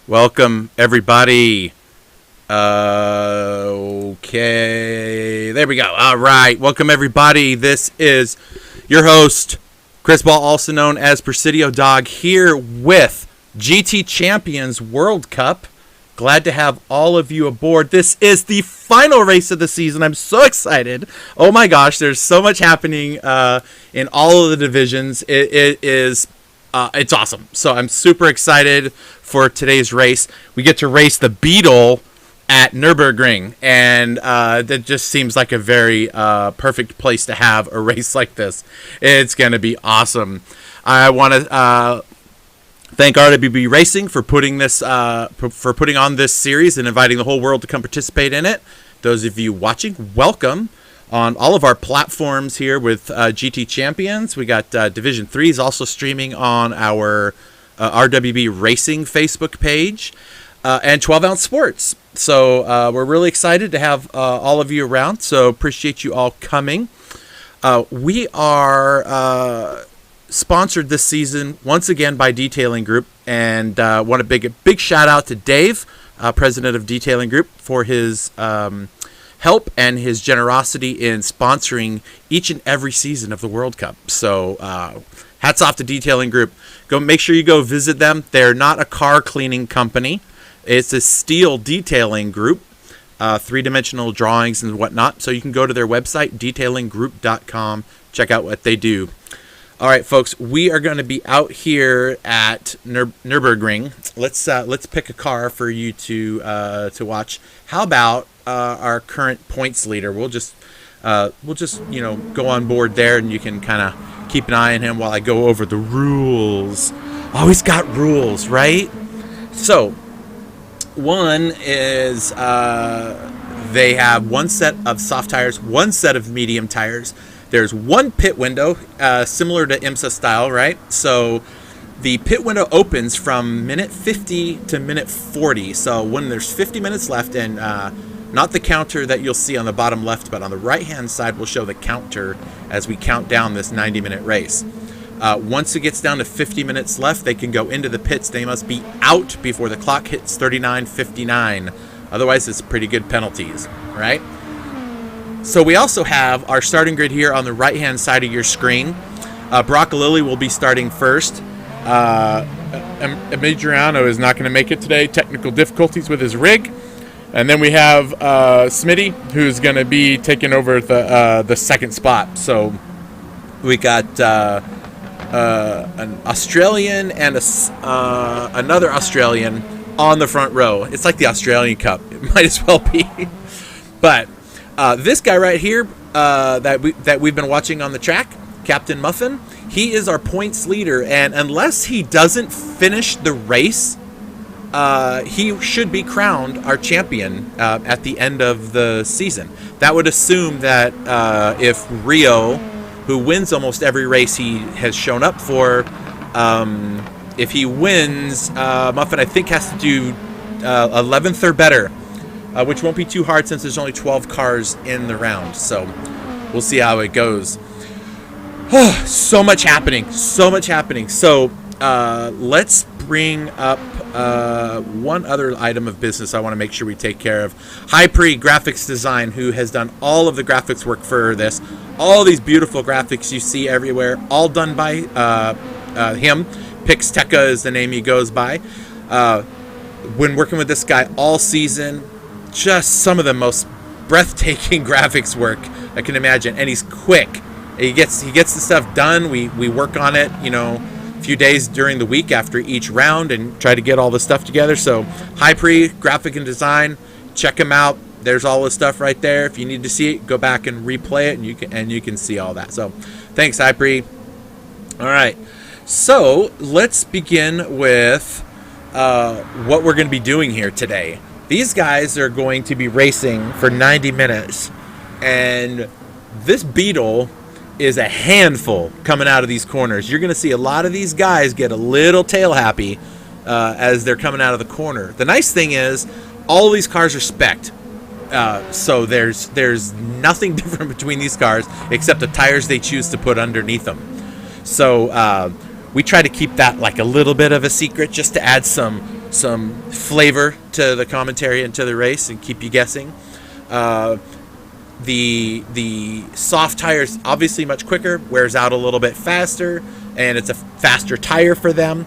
Welcome, everybody. Okay, there we go. All right, welcome, everybody. This is your host, Chris Ball, also known as Presidio Dog, here with GT Champions World Cup. Glad to have all of you aboard. This is the final race of the season. I'm so excited. Oh my gosh, there's so much happening in all of the divisions. It's awesome. So I'm super excited for today's race. We get to race the Beetle at Nürburgring, and that just seems like a very perfect place to have a race like this. It's going to be awesome. I want to thank RWB Racing for putting this putting on this series and inviting the whole world to come participate in it. Those of you watching, welcome on all of our platforms here with GT Champions. We got Division 3 is also streaming on our RWB Racing Facebook page and 12 Ounce Sports. So we're really excited to have all of you around. So appreciate you all coming. We are sponsored this season once again by Detailing Group, and want a big shout out to Dave, president of Detailing Group, for his help and his generosity in sponsoring each and every season of the World Cup. So hats off to Detailing Group. Make sure you go visit them. They're not a car cleaning company. It's a steel detailing group, three-dimensional drawings and whatnot. So you can go to their website, detailinggroup.com, check out what they do. All right, folks, we are going to be out here at Nürburgring. Let's pick a car for you to watch. How about our current points leader? We'll just go on board there, and you can kind of keep an eye on him while I go over the rules. Always got rules, right? So one is they have one set of soft tires, one set of medium tires. There's one pit window, similar to IMSA style, right? So the pit window opens from minute 50 to minute 40. So when there's 50 minutes left, and not the counter that you'll see on the bottom left, but on the right-hand side will show the counter as we count down this 90-minute race. Once it gets down to 50 minutes left, they can go into the pits. They must be out before the clock hits 39:59. Otherwise, it's pretty good penalties, right? So we also have our starting grid here on the right-hand side of your screen. Brock Lilly will be starting first. Emiliano is not going to make it today. Technical difficulties with his rig. And then we have Smitty, who's going to be taking over the second spot. So we got an Australian and another Australian on the front row. It's like the Australian Cup. It might as well be. But this guy right here that we've been watching on the track, Captain Muffin, he is our points leader. And unless he doesn't finish the race, he should be crowned our champion at the end of the season. That would assume that if Rio, who wins almost every race he has shown up for, if he wins, Muffin, I think, has to do 11th or better, which won't be too hard since there's only 12 cars in the round. So we'll see how it goes. So much happening. So let's bring up one other item of business I want to make sure we take care of. Hypre Graphics Design, who has done all of the graphics work for this. All these beautiful graphics you see everywhere, all done by him. Pixteca is the name he goes by. When working with this guy all season, just some of the most breathtaking graphics work I can imagine. And he's quick. He gets the stuff done. We work on it, a few days during the week after each round and try to get all the stuff together. So Hypre Graphic and Design, check him out. There's all the stuff right there. If you need to see it, go back and replay it, and you can see all that. So thanks, Hypre. All right. So let's begin with what we're going to be doing here today. These guys are going to be racing for 90 minutes, and this Beetle is a handful coming out of these corners. You're going to see a lot of these guys get a little tail happy as they're coming out of the corner. The nice thing is all of these cars are spec'd. So there's nothing different between these cars except the tires they choose to put underneath them. So we try to keep that like a little bit of a secret just to add some some flavor to the commentary and to the race and keep you guessing. The soft tires obviously much quicker, wears out a little bit faster, and it's a faster tire for them.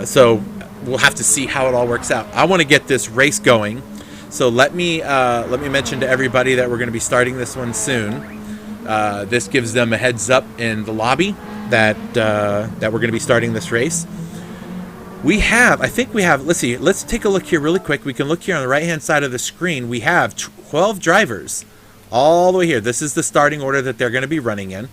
So we'll have to see how it all works out. I want to get this race going, so let me mention to everybody that we're going to be starting this one soon. This gives them a heads up in the lobby that we're going to be starting this race. I think we have, let's see, let's take a look here really quick. We can look here on the right-hand side of the screen. We have 12 drivers all the way here. This is the starting order that they're going to be running in.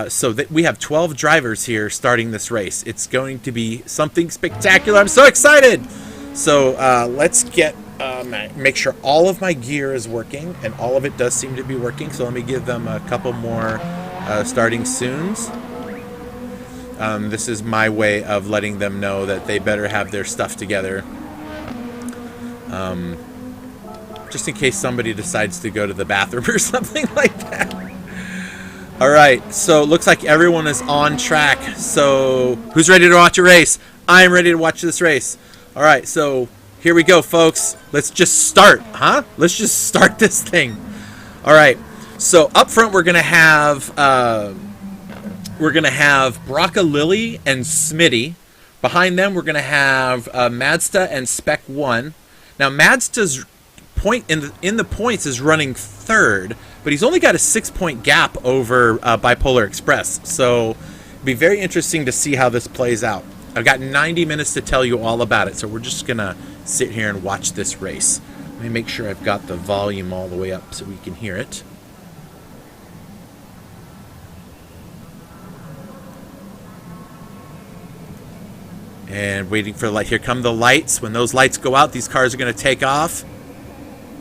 So we have 12 drivers here starting this race. It's going to be something spectacular. I'm so excited. So let's make sure all of my gear is working, and all of it does seem to be working. So let me give them a couple more starting soons. This is my way of letting them know that they better have their stuff together. Just in case somebody decides to go to the bathroom or something like that. All right, so it looks like everyone is on track. So who's ready to watch a race? I'm ready to watch this race. All right, so here we go, folks. Let's just start, huh? Let's just start this thing. All right, so up front we're gonna have Braca Lily and Smitty. Behind them we're gonna have Madsta and Spec One. Now Madsta's point in the points is running third, but he's only got a 6-point gap over Bipolar Express. So it'll be very interesting to see how this plays out. I've got 90 minutes to tell you all about it, so we're just gonna sit here and watch this race. Let me make sure I've got the volume all the way up so we can hear it. And waiting for the light. Here come the lights. When those lights go out, these cars are going to take off.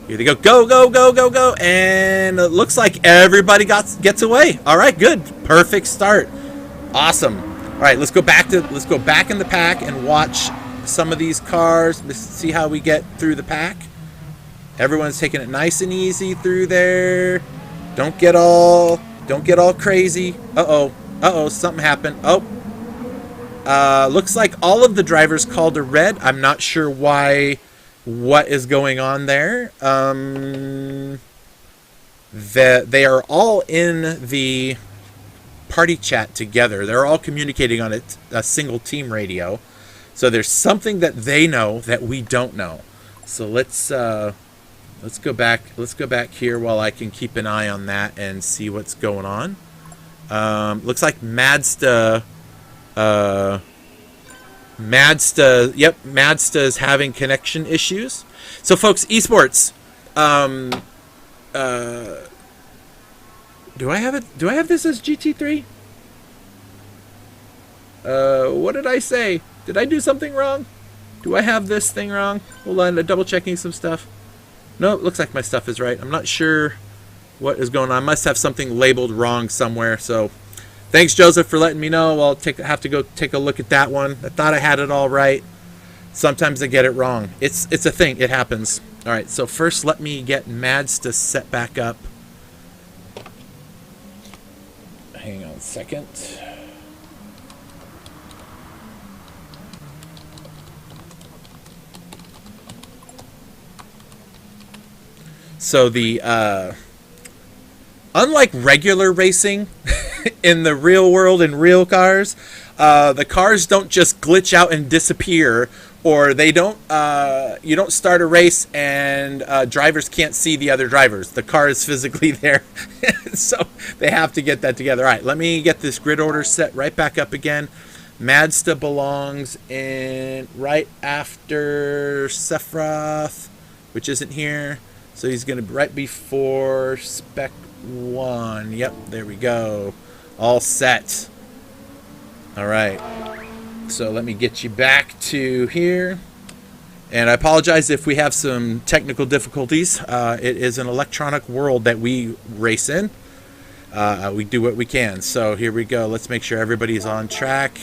Here they go. Go, go, go, go, go. And it looks like everybody gets away. All right, good. Perfect start. Awesome. All right, let's go back in the pack and watch some of these cars. Let's see how we get through the pack. Everyone's taking it nice and easy through there. Don't get all crazy. Uh-oh, something happened. Oh. Looks like all of the drivers called a red. I'm not sure why. What is going on there? They are all in the party chat together. They're all communicating on a single team radio. So there's something that they know that we don't know. So let's go back. Let's go back here while I can keep an eye on that and see what's going on. Looks like Madsta Madsta is having connection issues. So folks, esports, do I have this as GT3? What did I say? Did I do something wrong? Do I have this thing wrong? Hold on, I'm double checking some stuff. No, it looks like my stuff is right. I'm not sure what is going on. I must have something labeled wrong somewhere. So thanks, Joseph, for letting me know. I'll have to go take a look at that one. I thought I had it all right. Sometimes I get it wrong. It's a thing. It happens. All right, so first let me get Madsta set back up. Hang on a second. So the unlike regular racing in the real world in real cars, the cars don't just glitch out and disappear, or they don't. You don't start a race and drivers can't see the other drivers. The car is physically there, so they have to get that together. All right, let me get this grid order set right back up again. Madsta belongs in right after Sephiroth, which isn't here. So he's going to be right before Spec 1. Yep, there we go. All set. All right. So let me get you back to here. And I apologize if we have some technical difficulties. It is an electronic world that we race in. We do what we can. So here we go. Let's make sure everybody's on track.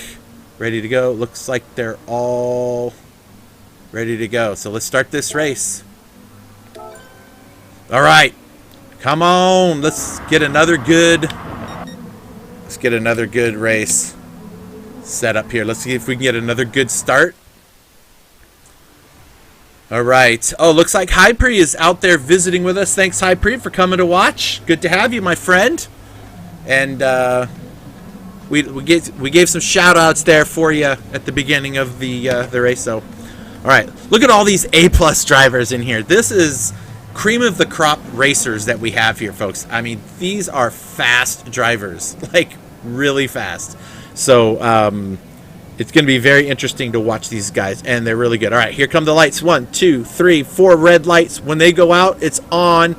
Ready to go. Looks like they're all ready to go. So let's start this race. All right, come on. Let's get another good race set up here. Let's see if we can get another good start. All right. Oh, looks like High Pre is out there visiting with us. Thanks, High Pre, for coming to watch. Good to have you, my friend. And we gave some shout outs there for you at the beginning of the race. So, all right, look at all these A+ drivers in here. This is cream of the crop racers that we have here, folks. I mean, these are fast drivers, like really fast. So it's going to be very interesting to watch these guys, and they're really good. All right, here come the lights. 1, 2, 3, 4 red lights. When they go out, it's on,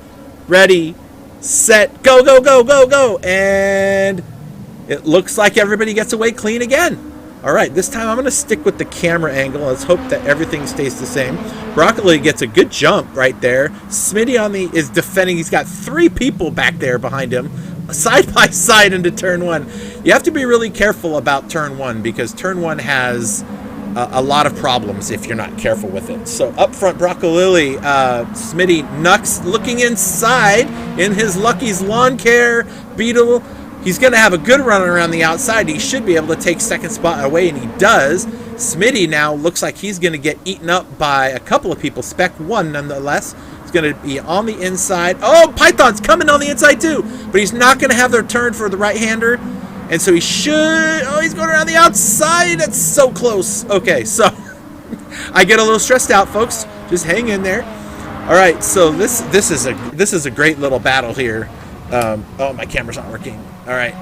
ready, set, go, go, go, go, go. And it looks like everybody gets away clean again. All right, this time I'm going to stick with the camera angle. Let's hope that everything stays the same. Broccoli gets a good jump right there. Smitty is defending. He's got 3 people back there behind him, side by side into turn 1. You have to be really careful about turn 1 because turn 1 has a lot of problems if you're not careful with it. So up front, Broccoli, Smitty, Nux looking inside in his Lucky's Lawn Care Beetle. He's going to have a good run around the outside. He should be able to take second spot away, and he does. Smitty now looks like he's going to get eaten up by a couple of people. Spec 1, nonetheless. He's going to be on the inside. Oh, Python's coming on the inside, too. But he's not going to have their turn for the right-hander. And so he should... Oh, he's going around the outside. That's so close. Okay, so I get a little stressed out, folks. Just hang in there. All right, so this is a great little battle here. Oh, my camera's not working. All right,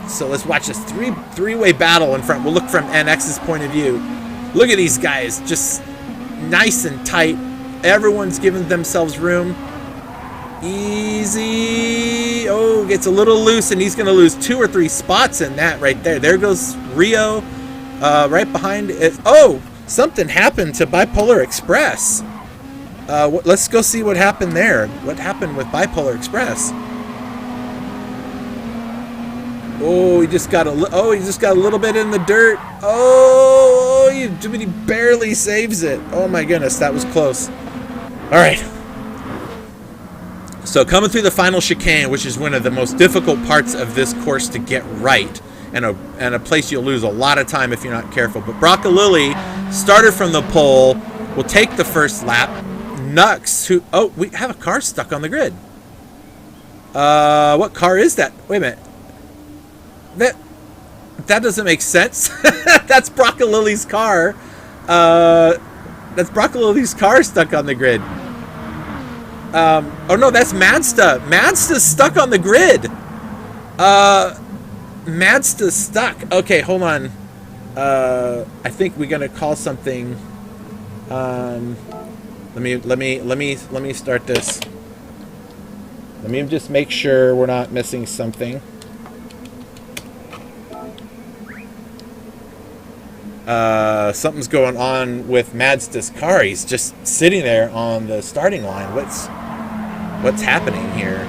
so let's watch this three-way battle in front. We'll look from NX's point of view. Look at these guys, just nice and tight. Everyone's giving themselves room. Easy. Oh, gets a little loose, and he's going to lose 2 or 3 spots in that right there. There goes Rio right behind it. Oh, something happened to Bipolar Express. Let's go see what happened there. What happened with Bipolar Express? Oh, he just got a little bit in the dirt. Oh, he barely saves it. Oh my goodness, that was close. All right. So coming through the final chicane, which is one of the most difficult parts of this course to get right, and a place you'll lose a lot of time if you're not careful. But Broccolilli started from the pole, will take the first lap. Nux, we have a car stuck on the grid. What car is that? Wait a minute. That doesn't make sense. That's Broccolilli's car. That's Broccolilli's car stuck on the grid. Oh no, that's Madsta. Madsta's stuck on the grid. Madsta's stuck. Okay, hold on. I think we're gonna call something. Let me start this. Let me just make sure we're not missing something. Something's going on with Madsta's car. He's just sitting there on the starting line. What's happening here?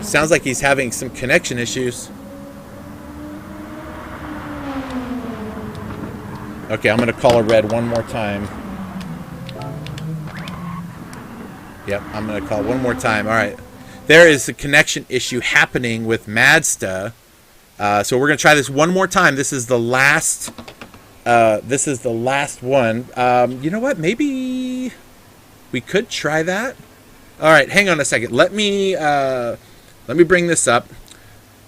Sounds like he's having some connection issues. Okay, I'm gonna call a red one more time. Yep, I'm gonna call one more time. All right, there is a connection issue happening with Madsta. So we're gonna try this one more time. This is the last. This is the last one. You know what? Maybe we could try that. All right, hang on a second. Let me bring this up.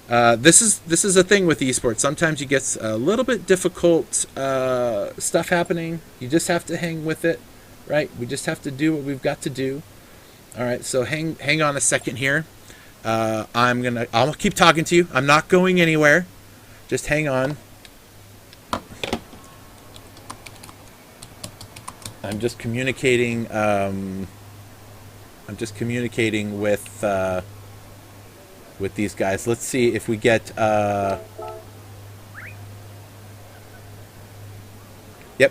This is a thing with esports. Sometimes you get a little bit difficult stuff happening. You just have to hang with it, right? We just have to do what we've got to do. All right, so hang on a second here. I'll keep talking to you. I'm not going anywhere. Just hang on. I'm just communicating. With these guys. Let's see if we get. Yep.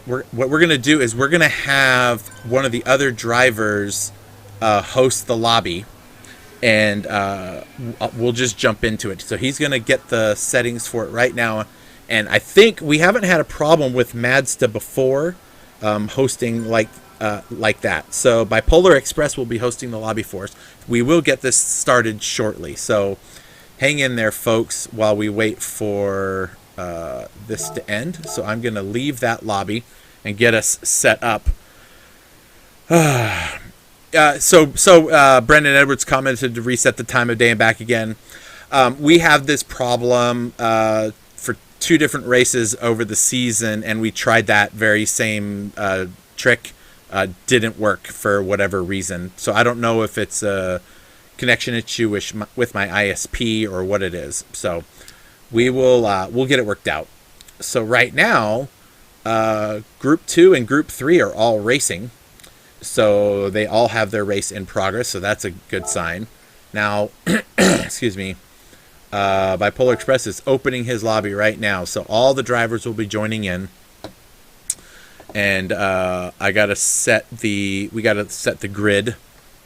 What we're gonna do is we're gonna have one of the other drivers host the lobby. And we'll just jump into it. So he's going to get the settings for it right now. And I think we haven't had a problem with Madsta before hosting like that. So Bipolar Express will be hosting the lobby for us. We will get this started shortly. So hang in there, folks, while we wait for this to end. So I'm going to leave that lobby and get us set up Brendan Edwards commented to reset the time of day and back again. We have this problem for 2 different races over the season, and we tried that very same trick. Didn't work for whatever reason. So I don't know if it's a connection issue with my ISP or what it is. So we'll get it worked out. So right now, Group 2 and Group 3 are all racing. So they all have their race in progress. So that's a good sign. Now, excuse me. Bipolar Express is opening his lobby right now, so all the drivers will be joining in. And we gotta set the grid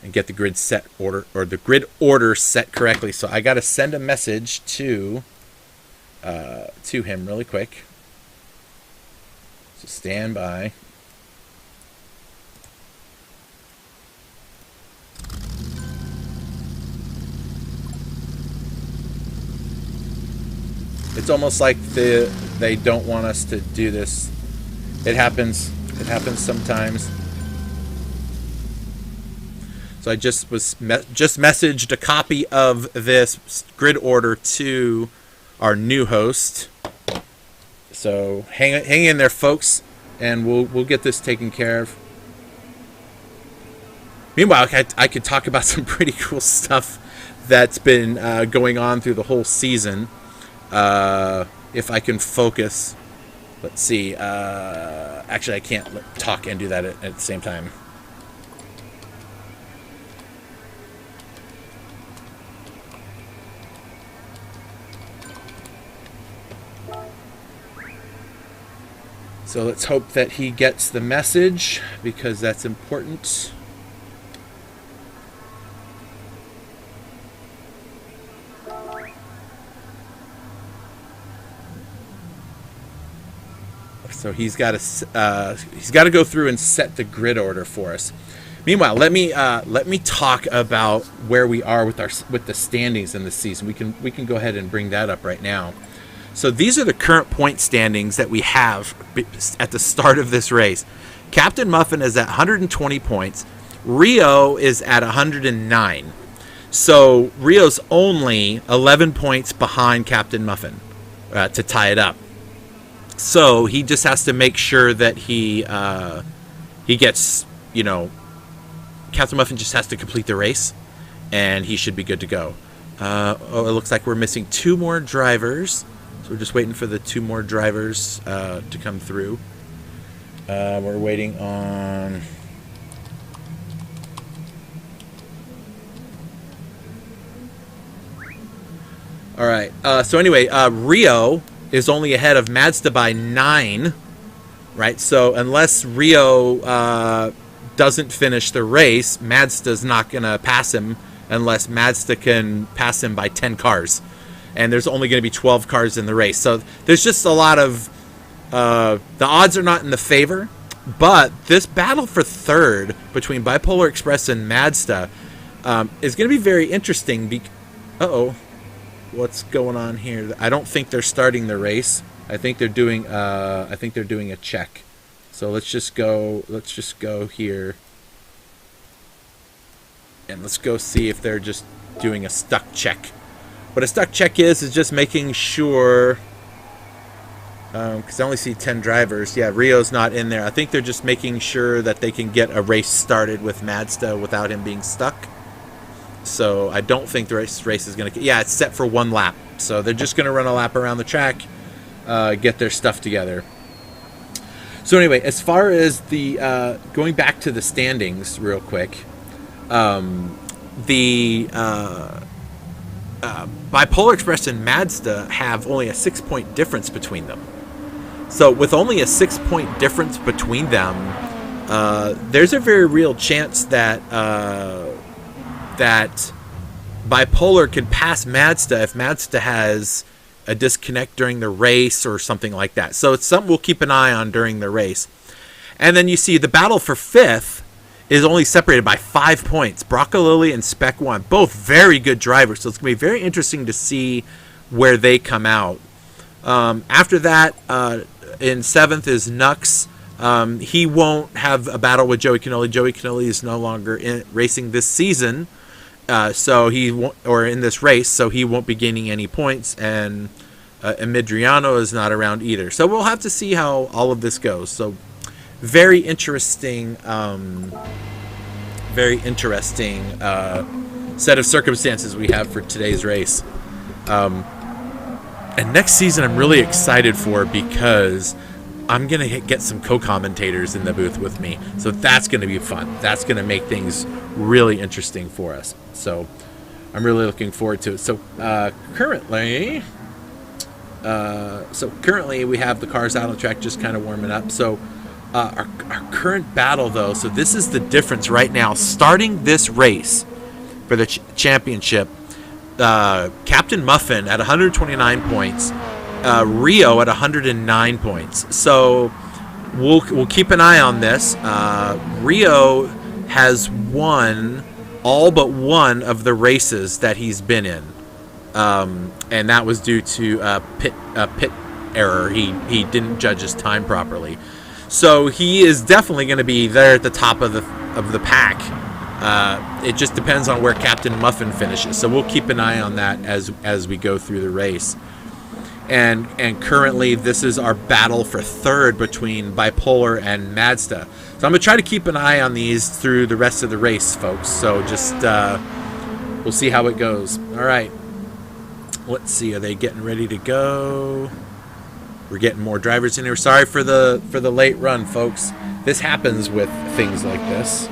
and get the grid set order, or the grid order set correctly. So I gotta send a message to him really quick. So stand by. It's almost like they don't want us to do this. It happens. It happens sometimes. So I just messaged a copy of this grid order to our new host. So hang in there, folks, and we'll get this taken care of. Meanwhile, I could talk about some pretty cool stuff that's been going on through the whole season. If I can focus. Let's see. Actually, I can't talk and do that at the same time. So let's hope that he gets the message, because that's important. So he's got to go through and set the grid order for us. Meanwhile, let me talk about where we are with the standings in the season. We can go ahead and bring that up right now. So these are the current point standings that we have at the start of this race. Captain Muffin is at 120 points. Rio is at 109. So Rio's only 11 points behind Captain Muffin to tie it up. So he just has to make sure that he gets, Captain Muffin just has to complete the race, and he should be good to go. It looks like we're missing 2 more drivers. So we're just waiting for the 2 more drivers to come through. We're waiting on... All right. So anyway, Rio is only ahead of Mazda by 9, right? So unless Rio doesn't finish the race, Mazda's not going to pass him unless Mazda can pass him by 10 cars. And there's only going to be 12 cars in the race. So there's just a lot of... the odds are not in the favor, but this battle for third between Bipolar Express and Mazda is going to be very interesting. Uh-oh. What's going on here? I don't think they're starting the race. I think they're doing a check. So let's just go here. And let's go see if they're just doing a stuck check. What a stuck check is just making sure, because I only see 10 drivers. Yeah, Rio's not in there. I think they're just making sure that they can get a race started with Mazda without him being stuck. So I don't think the race is going to... Yeah, it's set for 1 lap. So they're just going to run a lap around the track, get their stuff together. So anyway, as far as the... going back to the standings real quick, the Bipolar Express and Mazda have only a 6-point difference between them. So with only a 6-point difference between them, there's a very real chance that that Bipolar can pass Mazda if Mazda has a disconnect during the race or something like that. So it's something we'll keep an eye on during the race. And then you see the battle for 5th is only separated by 5 points. Broccolilli and Spec 1, both very good drivers. So it's going to be very interesting to see where they come out. After that, in 7th is Nux, He won't have a battle with Joey Canoli. Joey Canoli is no longer racing this season, so he won't, or in this race, so he won't be gaining any points, and Emidriano is not around either. So we'll have to see how all of this goes. So very interesting set of circumstances we have for today's race. And next season I'm really excited for, because I'm going to get some co-commentators in the booth with me. So that's going to be fun. That's going to make things really interesting for us. So I'm really looking forward to it. So currently we have the cars out on the track just kind of warming up. So our current battle, though, so this is the difference right now. Starting this race for the championship, Captain Muffin at 129 points, Rio at 109 points. So we'll keep an eye on this. Rio has won all but one of the races that he's been in, and that was due to pit error. He didn't judge his time properly. So he is definitely going to be there at the top of the pack. It just depends on where Captain Muffin finishes. So we'll keep an eye on that as we go through the race. And currently this is our battle for third between Bipolar and Mazda. So I'm going to try to keep an eye on these through the rest of the race, folks. So just we'll see how it goes. All right. Let's see. Are they getting ready to go? We're getting more drivers in here. Sorry for the late run, folks. This happens with things like this.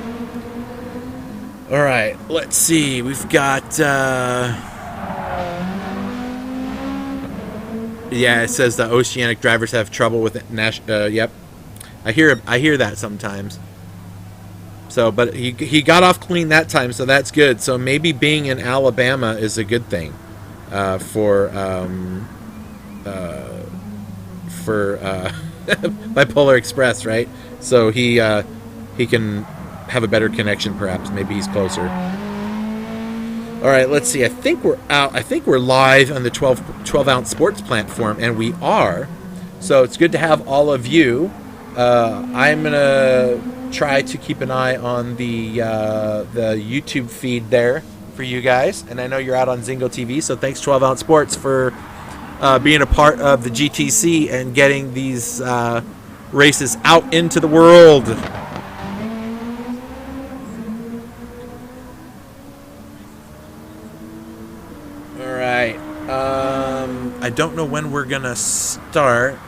All right, let's see. We've got yeah, it says the Oceanic drivers have trouble with it. Yep, I hear that sometimes. So, but he got off clean that time, so that's good. So maybe being in Alabama is a good thing for Bipolar Express, right? So he can have a better connection, perhaps. Maybe he's closer. All right, let's see. I think we're out. I think we're live on the 12-ounce sports platform, and we are. So it's good to have all of you. I'm gonna try to keep an eye on the YouTube feed there for you guys, and I know you're out on Zingo TV. So thanks, 12-ounce sports, for being a part of the GTC and getting these races out into the world. All right. I don't know when we're gonna start.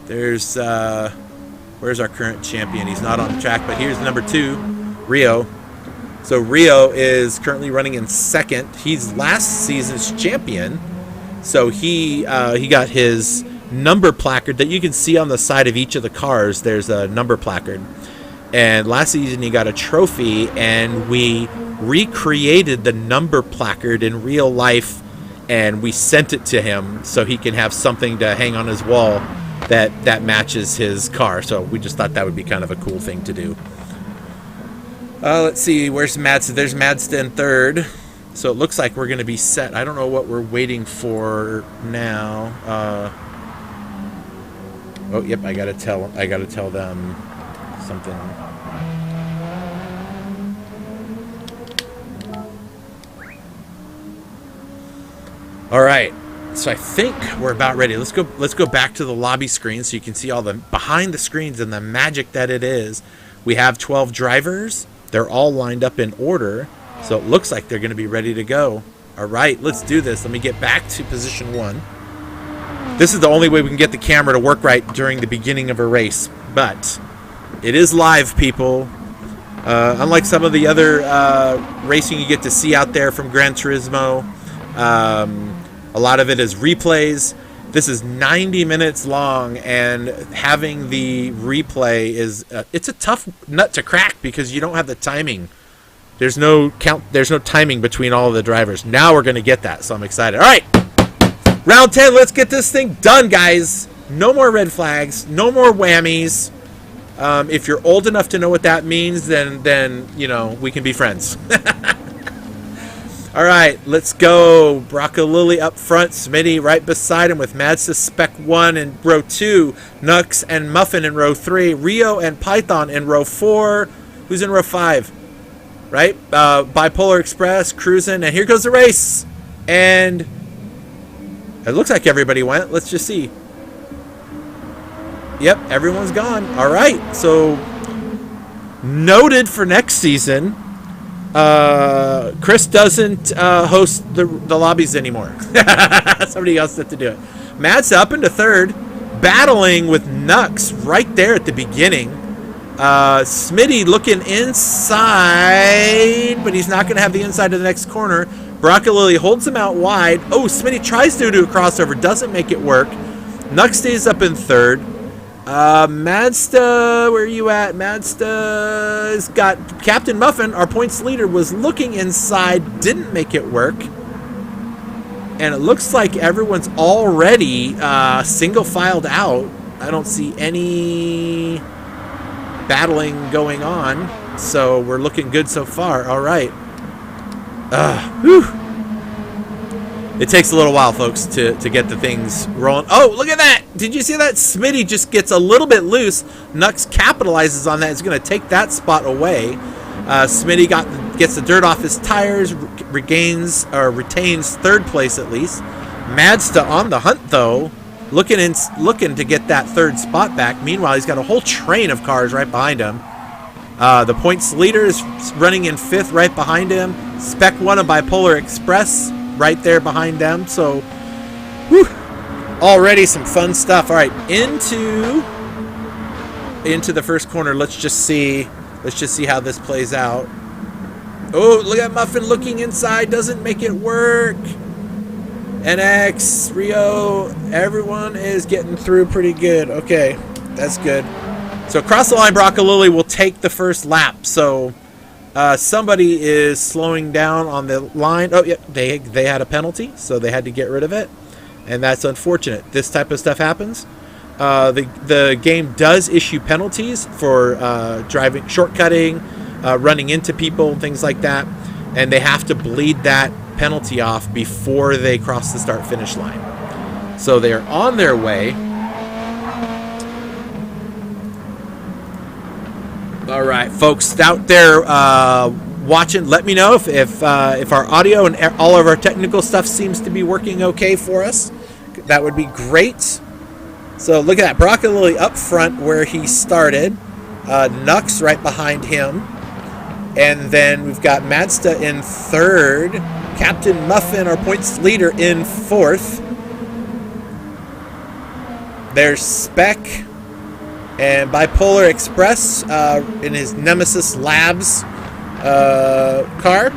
There's where's our current champion? He's not on the track, but here's number 2, Rio. So Rio is currently running in second. He's last season's champion. So he got his number placard that you can see on the side of each of the cars. There's a number placard. And last season he got a trophy, and we recreated the number placard in real life, and we sent it to him so he can have something to hang on his wall that matches his car. So we just thought that would be kind of a cool thing to do. Let's see, where's Mazda? There's Mazda in third. So it looks like we're going to be set. I don't know what we're waiting for now. Oh, yep, I gotta tell them something. All right. So I think we're about ready. Let's go back to the lobby screen so you can see all the behind the screens and the magic that it is. We have 12 drivers. They're all lined up in order, so it looks like they're going to be ready to go. All right, let's do this. Let me get back to position 1. This is the only way we can get the camera to work right during the beginning of a race, but it is live, people. Unlike some of the other racing you get to see out there from Gran Turismo, a lot of it is replays. This is 90 minutes long, and having the replay is it's a tough nut to crack because you don't have the timing. There's no timing between all of the drivers. Now we're going to get that, so I'm excited. All right, round 10. Let's get this thing done, guys. No more red flags. No more whammies. If you're old enough to know what that means, then you know we can be friends. All right, let's go. Brocco Lily up front. Smitty right beside him with Madsta Spec 1 in row 2. Nux and Muffin in row 3. Rio and Python in row 4. Who's in row 5? Right? Bipolar Express cruising. And here goes the race. And it looks like everybody went. Let's just see. Yep, everyone's gone. All right, so noted for next season. Chris doesn't host the lobbies anymore. Somebody else had to do it. Matt's up into third, battling with Nux right there at the beginning. Smitty looking inside, but he's not going to have the inside of the next corner. Brocco Lily holds him out wide. Oh, Smitty tries to do a crossover, doesn't make it work. Nux stays up in third. Madsta, where are you at? Madsta's got Captain Muffin, our points leader, was looking inside, didn't make it work. And it looks like everyone's already single filed out. I don't see any battling going on. So we're looking good so far. All right. Whew. It takes a little while, folks, to get the things rolling. Oh, look at that. Did you see that? Smitty just gets a little bit loose. Nux capitalizes on that. He's going to take that spot away. Smitty gets the dirt off his tires, retains third place at least. Madsta on the hunt, though, looking to get that third spot back. Meanwhile, he's got a whole train of cars right behind him. The points leader is running in fifth right behind him. Spec 1 of Bipolar Express right there behind them. So, whew, already some fun stuff. All right, into the first corner. Let's just see how this plays out. Oh, look at Muffin looking inside, doesn't make it work. NX, Rio, everyone is getting through pretty good. Okay, that's good. So across the line, Brocco Lily will take the first lap. So somebody is slowing down on the line. Oh, yeah, they had a penalty, so they had to get rid of it. And that's unfortunate. This type of stuff happens. The game does issue penalties for driving, shortcutting, running into people, things like that. And they have to bleed that penalty off before they cross the start-finish line. So they are on their way. All right, folks out there watching, let me know if our audio and all of our technical stuff seems to be working okay for us. That would be great. So look at that, Brocco Lily up front where he started. Nux right behind him. And then we've got Madsta in third. Captain Muffin, our points leader, in fourth. There's Spec and Bipolar Express in his Nemesis Labs car.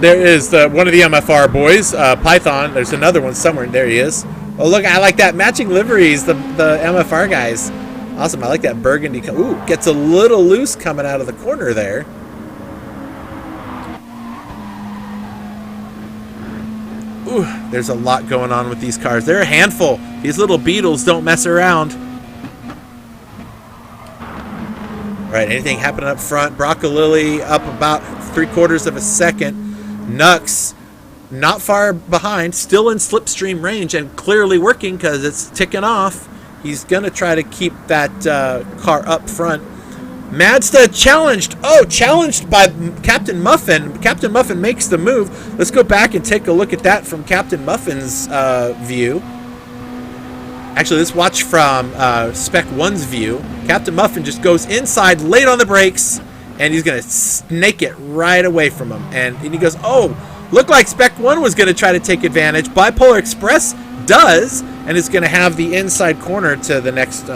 There is one of the MFR boys, Python. There's another one somewhere. There he is. Oh, look, I like that. Matching liveries, the MFR guys. Awesome. I like that burgundy. Ooh, gets a little loose coming out of the corner there. Ooh, there's a lot going on with these cars. They're a handful. These little beetles don't mess around. All right, anything happening up front? Brocco Lily up about 3/4 of a second. Nux not far behind, still in slipstream range and clearly working because it's ticking off. He's going to try to keep that car up front. Madsta challenged. Oh, challenged by Captain Muffin. Captain Muffin makes the move. Let's go back and take a look at that from Captain Muffin's view. Actually, let's watch from Spec 1's view. Captain Muffin just goes inside, late on the brakes, and he's going to snake it right away from him. And he goes, oh, looked like Spec 1 was going to try to take advantage. Bipolar Express does, and is going to have the inside corner to the next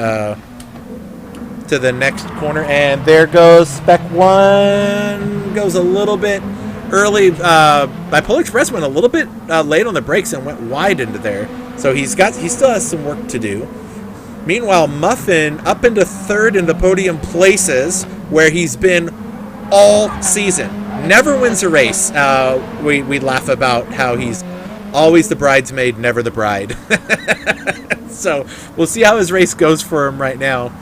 corner. And there goes Spec 1. Goes a little bit early. Bipolar Express went a little bit late on the brakes and went wide into there. So he still has some work to do. Meanwhile, Muffin up into third in the podium places where he's been all season. Never wins a race. We laugh about how he's always the bridesmaid, never the bride. So we'll see how his race goes for him right now.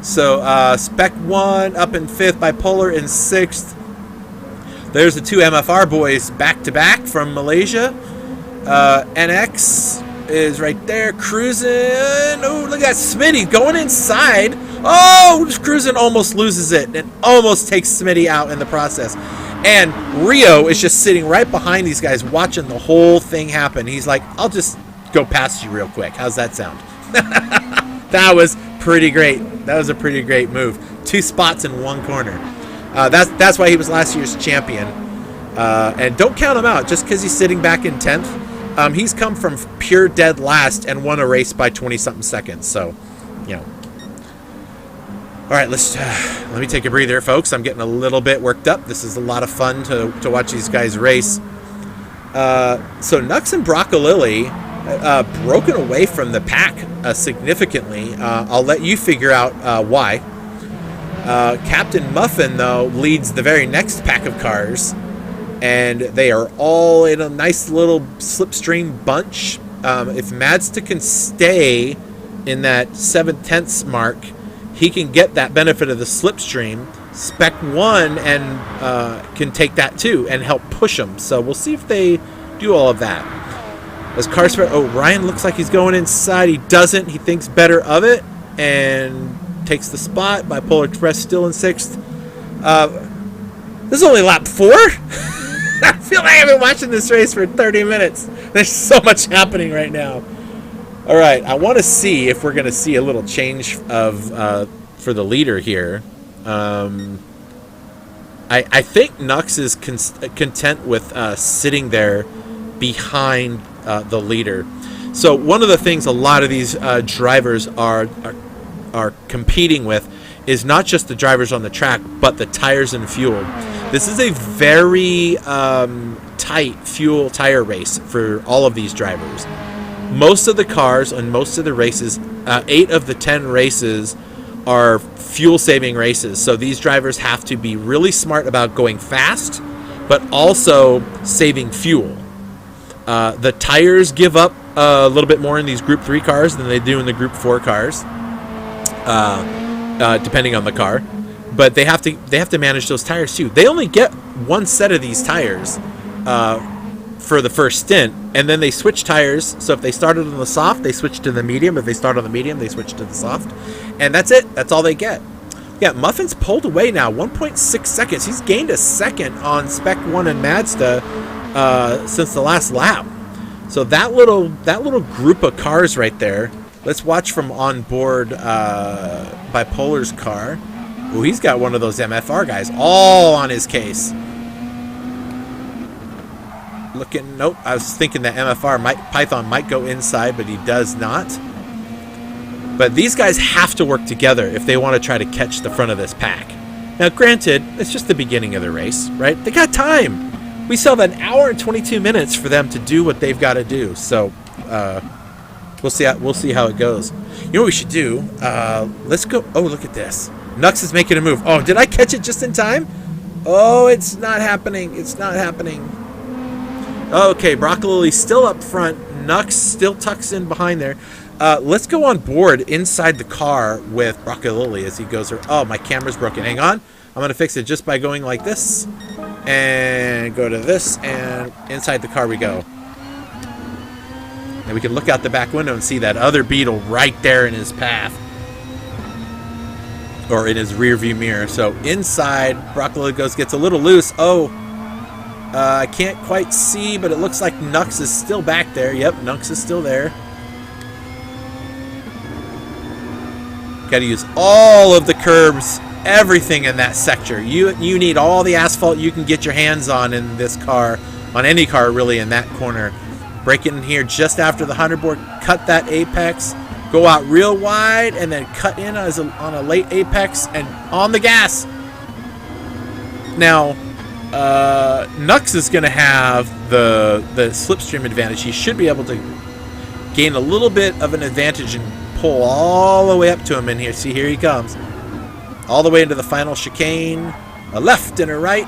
So Spec 1 up in fifth, Bipolar in sixth. There's the two MFR boys back-to-back from Malaysia. NX is right there, cruising. Oh, look at that, Smitty going inside. Oh, just cruising, almost loses it, and almost takes Smitty out in the process. And Rio is just sitting right behind these guys, watching the whole thing happen. He's like, I'll just go past you real quick. How's that sound? That was pretty great. That was a pretty great move. 2 spots in 1 corner. That's why he was last year's champion. And don't count him out just because he's sitting back in 10th. He's come from pure dead last and won a race by 20-something seconds. So, you know. All right, let me take a breather, folks. I'm getting a little bit worked up. This is a lot of fun to watch these guys race. So Nux and Broccolilli broken away from the pack significantly. I'll let you figure out why. Captain Muffin, though, leads the very next pack of cars, and they are all in a nice little slipstream bunch. If Madsta can stay in that 7/10ths mark, he can get that benefit of the slipstream. Spec 1 and can take that too and help push them. So we'll see if they do all of that. As car spread, Ryan looks like he's going inside. He doesn't. He thinks better of it and takes the spot. Bipolar Express still in 6th. This is only lap 4. I feel like I've been watching this race for 30 minutes. There's so much happening right now. All right, I want to see if we're going to see a little change of for the leader here. I think Nux is content with sitting there behind the leader. So one of the things a lot of these drivers are competing with is not just the drivers on the track, but the tires and fuel. This is a very tight fuel tire race for all of these drivers. Most of the cars and most of the races, 8 of the 10 races are fuel-saving races. So these drivers have to be really smart about going fast, but also saving fuel. The tires give up a little bit more in these Group 3 cars than they do in the Group 4 cars, depending on the car. But they have to manage those tires too. They only get 1 set of these tires for the first stint, and then they switch tires. So if they started on the soft, they switch to the medium. If they start on the medium, they switch to the soft, and that's it. That's all they get. Yeah, Muffin's pulled away now, 1.6 seconds. He's gained a second on Spec 1 and Madsta since the last lap. So that little group of cars right there. Let's watch from on board Bipolar's car. Oh, he's got one of those MFR guys all on his case. Nope, I was thinking that Python might go inside, but he does not. But these guys have to work together if they want to try to catch the front of this pack. Now, granted, it's just the beginning of the race, right? They got time. We still have 1 hour and 22 minutes for them to do what they've got to do. So, we'll see how it goes. You know what we should do? Let's go. Oh, look at this. Nux is making a move. Oh, did I catch it just in time? Oh, it's not happening. It's not happening. Okay, Broccolilli's still up front. Nux still tucks in behind there. Let's go on board inside the car with Broccolilli as he goes. Oh, my camera's broken. Hang on. I'm going to fix it just by going like this. And go to this. And inside the car we go. And we can look out the back window and see that other Beetle right there in his path. Or in his rear view mirror. So inside, Broccolilli gets a little loose. Oh, I can't quite see, but it looks like Nux is still back there. Yep, Nux is still there. Got to use all of the curbs, everything in that sector. You need all the asphalt you can get your hands on in this car, on any car really in that corner. Break it in here just after the 100 board, cut that apex, go out real wide, and then cut in on a late apex and on the gas. Now, Nux is going to have the slipstream advantage. He should be able to gain a little bit of an advantage and pull all the way up to him in here. See, here he comes. All the way into the final chicane. A left and a right.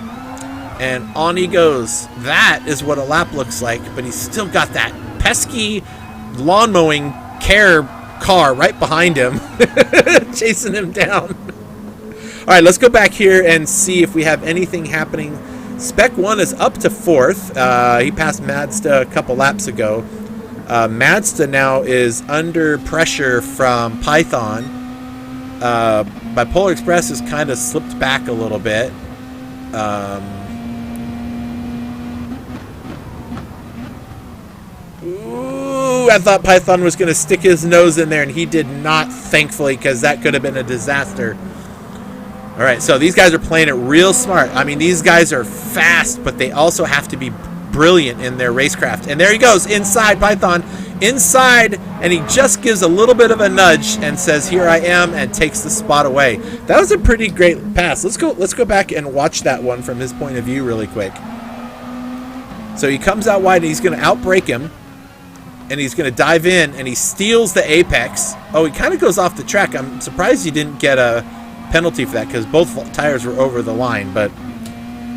And on he goes. That is what a lap looks like. But he's still got that pesky lawn mowing care car right behind him. Chasing him down. All right, let's go back here and see if we have anything happening Spec 1 is up to 4th. He passed Mazda a couple laps ago. Mazda now is under pressure from Python. Bipolar Express has kind of slipped back a little bit. I thought Python was going to stick his nose in there, and he did not, thankfully, because that could have been a disaster. All right, so these guys are playing it real smart. I mean, these guys are fast, but they also have to be brilliant in their racecraft. And there he goes, inside Python, inside, and he just gives a little bit of a nudge and says, "Here I am," and takes the spot away. That was a pretty great pass. Let's go back and watch that one from his point of view really quick. So he comes out wide, and he's going to outbrake him. And he's going to dive in, and he steals the apex. Oh, he kind of goes off the track. I'm surprised he didn't get a penalty for that because both tires were over the line. But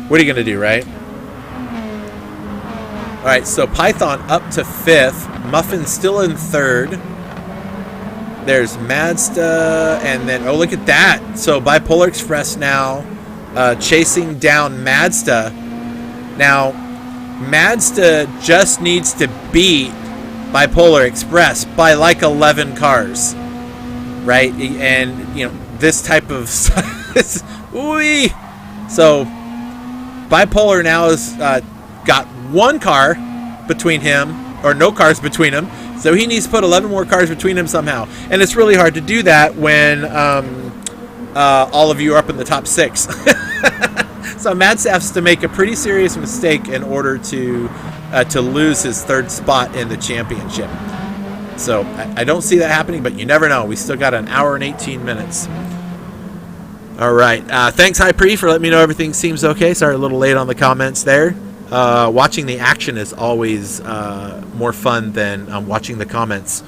what are you going to do, right? All right, so Python up to 5th. Muffin still in 3rd. There's Mazda, and then, oh, look at that. So Bipolar Express now chasing down Mazda. Now, Mazda just needs to beat Bipolar Express by like 11 cars, right? And you know, this type of ooh. So Bipolar now has got 1 car between him, or no cars between him, so he needs to put 11 more cars between him somehow, and it's really hard to do that when all of you are up in the top 6. So Mazda has to make a pretty serious mistake in order to lose his 3rd spot in the championship. So I don't see that happening, but you never know. We still got an hour and 18 minutes. All right. Thanks, High Pre, for letting me know everything seems okay. Sorry, a little late on the comments there. Watching the action is always more fun than watching the comments.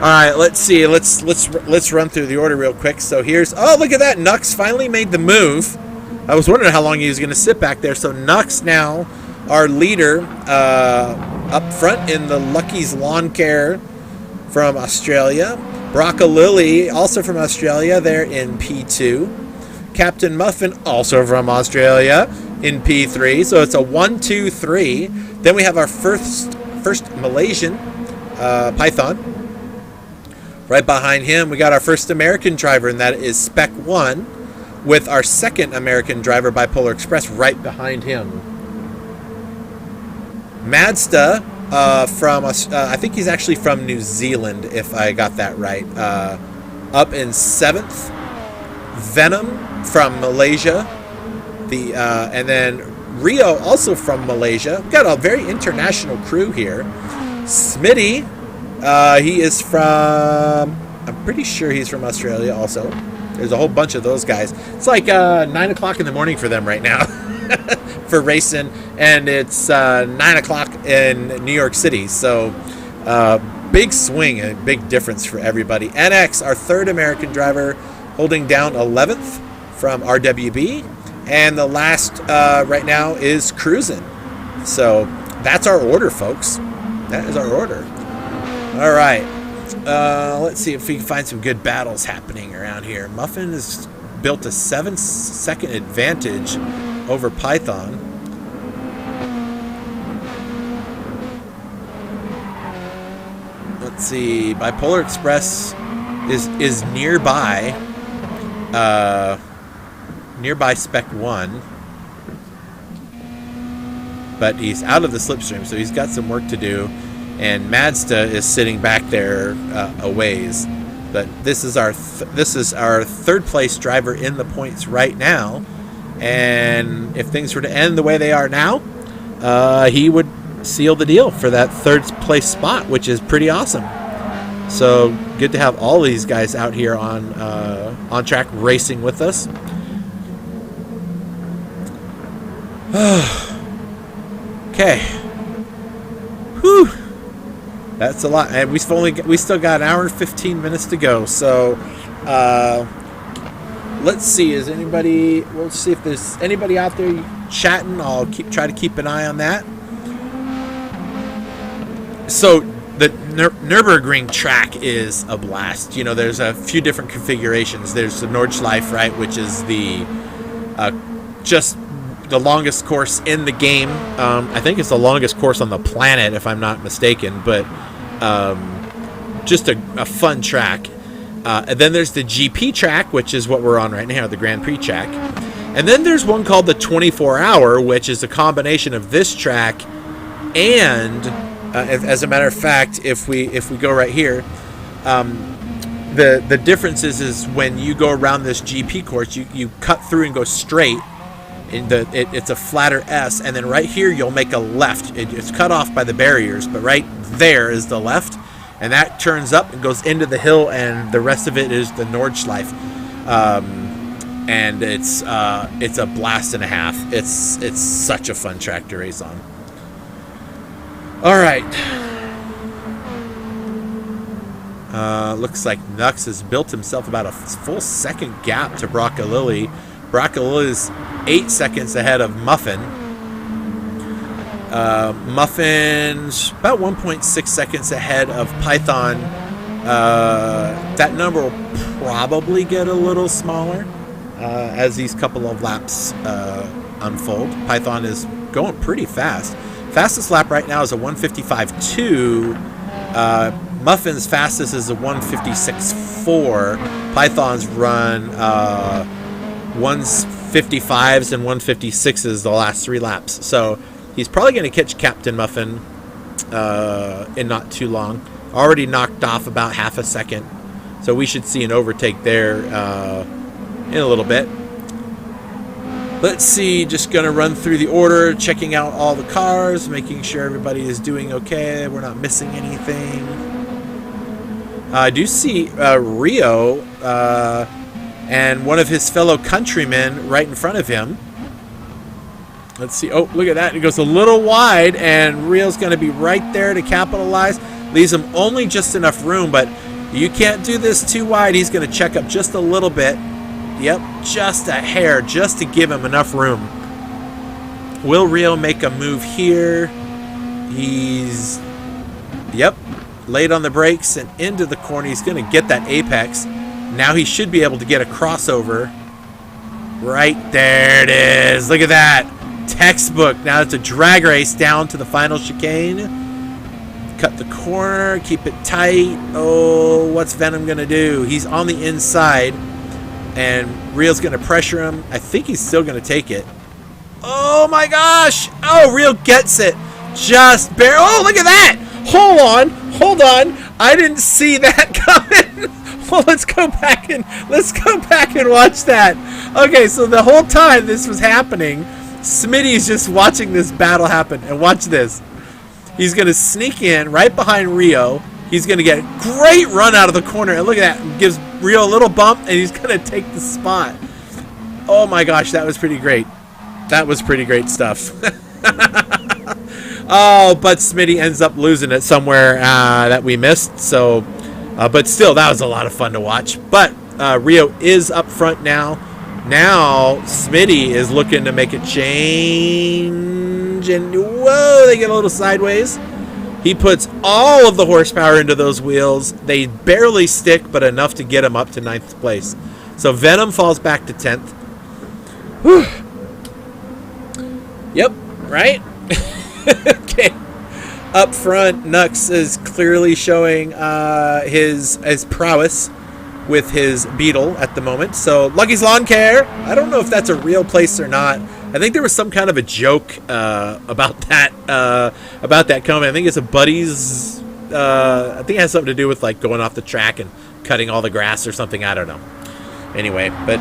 All right, let's see. Let's run through the order real quick. So here's, oh, look at that. Nux finally made the move. I was wondering how long he was going to sit back there. So Nux now, our leader, up front in the Lucky's Lawn Care from Australia. Brocca Lily, also from Australia, there in P2. Captain Muffin, also from Australia, in P3. So it's a 1-2-3. Then we have our first Malaysian, Python. Right behind him, we got our first American driver, and that is Spec 1, with our second American driver, Bipolar Express, right behind him. Mazda, from, I think he's actually from New Zealand, if I got that right, up in 7th. Venom from Malaysia, and then Rio, also from Malaysia. We've got a very international crew here. Smitty, he is from, I'm pretty sure he's from Australia also. There's a whole bunch of those guys. It's like 9 o'clock in the morning for them right now for racing, and it's 9 o'clock in New York City. So big swing and big difference for everybody. NX, our third American driver, holding down 11th from RWB. And the last right now is Cruisin'. So that's our order, folks. That is our order. All right. Let's see if we can find some good battles happening around here. Muffin has built a 7-second advantage over Python. Let's see. Bipolar Express is nearby. Nearby Spec 1. But he's out of the slipstream, so he's got some work to do. And Mazda is sitting back there a ways. But this is our third place driver in the points right now. And if things were to end the way they are now, he would seal the deal for that third place spot, which is pretty awesome. So good to have all these guys out here on track racing with us. Okay. Whew. That's a lot, and we still got an hour and 15 minutes to go. So, let's see. We'll see if there's anybody out there chatting. I'll try to keep an eye on that. So the Nürburgring track is a blast. You know, there's a few different configurations. There's the Nordschleife, right, which is the just the longest course in the game. I think it's the longest course on the planet, if I'm not mistaken. But just a fun track. And then there's the GP track, which is what we're on right now, the Grand Prix track. And then there's one called the 24-hour, which is a combination of this track and, as a matter of fact, if we go right here, the difference is when you go around this GP course, you cut through and go straight. It's a flatter S, and then right here you'll make a left. It's cut off by the barriers, but right there is the left, and that turns up and goes into the hill, and the rest of it is the Nordschleife. And it's a blast and a half. It's such a fun track to race on. All right. Looks like Nux has built himself about a full second gap to Broccolilli. Broccolilli's 8 seconds ahead of Muffin. Muffin's about 1.6 seconds ahead of Python. That number will probably get a little smaller as these couple of laps unfold. Python is going pretty fast. Fastest lap right now is a 1:55.2. Muffin's fastest is a 1:56.4. Python's run 1:55s and 1:56s the last 3 laps. So he's probably going to catch Captain Muffin in not too long. Already knocked off about half a second. So we should see an overtake there in a little bit. Let's see, just going to run through the order, checking out all the cars, making sure everybody is doing okay. We're not missing anything. I do see Rio and one of his fellow countrymen right in front of him. Let's see. Oh, look at that. It goes a little wide, and Rio's going to be right there to capitalize. Leaves him only just enough room, but you can't do this too wide. He's going to check up just a little bit. Yep, just a hair, just to give him enough room. Will Rio make a move here? He's, yep, laid on the brakes and into the corner. He's going to get that apex. Now he should be able to get a crossover. Right there it is. Look at that. Textbook. Now it's a drag race down to the final chicane. Cut the corner. Keep it tight. Oh, what's Venom going to do? He's on the inside. And Rio's going to pressure him. I think he's still going to take it. Oh, my gosh. Oh, Rio gets it. Just barely. Oh, look at that. Hold on. I didn't see that coming. Well, let's go back and watch that. Okay, so the whole time this was happening, Smitty's just watching this battle happen. And watch this. He's going to sneak in right behind Rio. He's going to get a great run out of the corner. And look at that. Gives Rio a little bump, and he's going to take the spot. Oh, my gosh. That was pretty great. That was pretty great stuff. Oh, but Smitty ends up losing it somewhere that we missed. So, but still, that was a lot of fun to watch. But Rio is up front now. Now, Smitty is looking to make a change. And, whoa, they get a little sideways. He puts all of the horsepower into those wheels. They barely stick, but enough to get him up to 9th place. So Venom falls back to 10th. Whew. Yep, right? Okay. Up front, Nux is clearly showing his prowess with his Beetle at the moment. So Lucky's Lawn Care. I don't know if that's a real place or not. I think there was some kind of a joke about that comment. I think it's a buddy's. I think it has something to do with like going off the track and cutting all the grass or something. I don't know. Anyway, but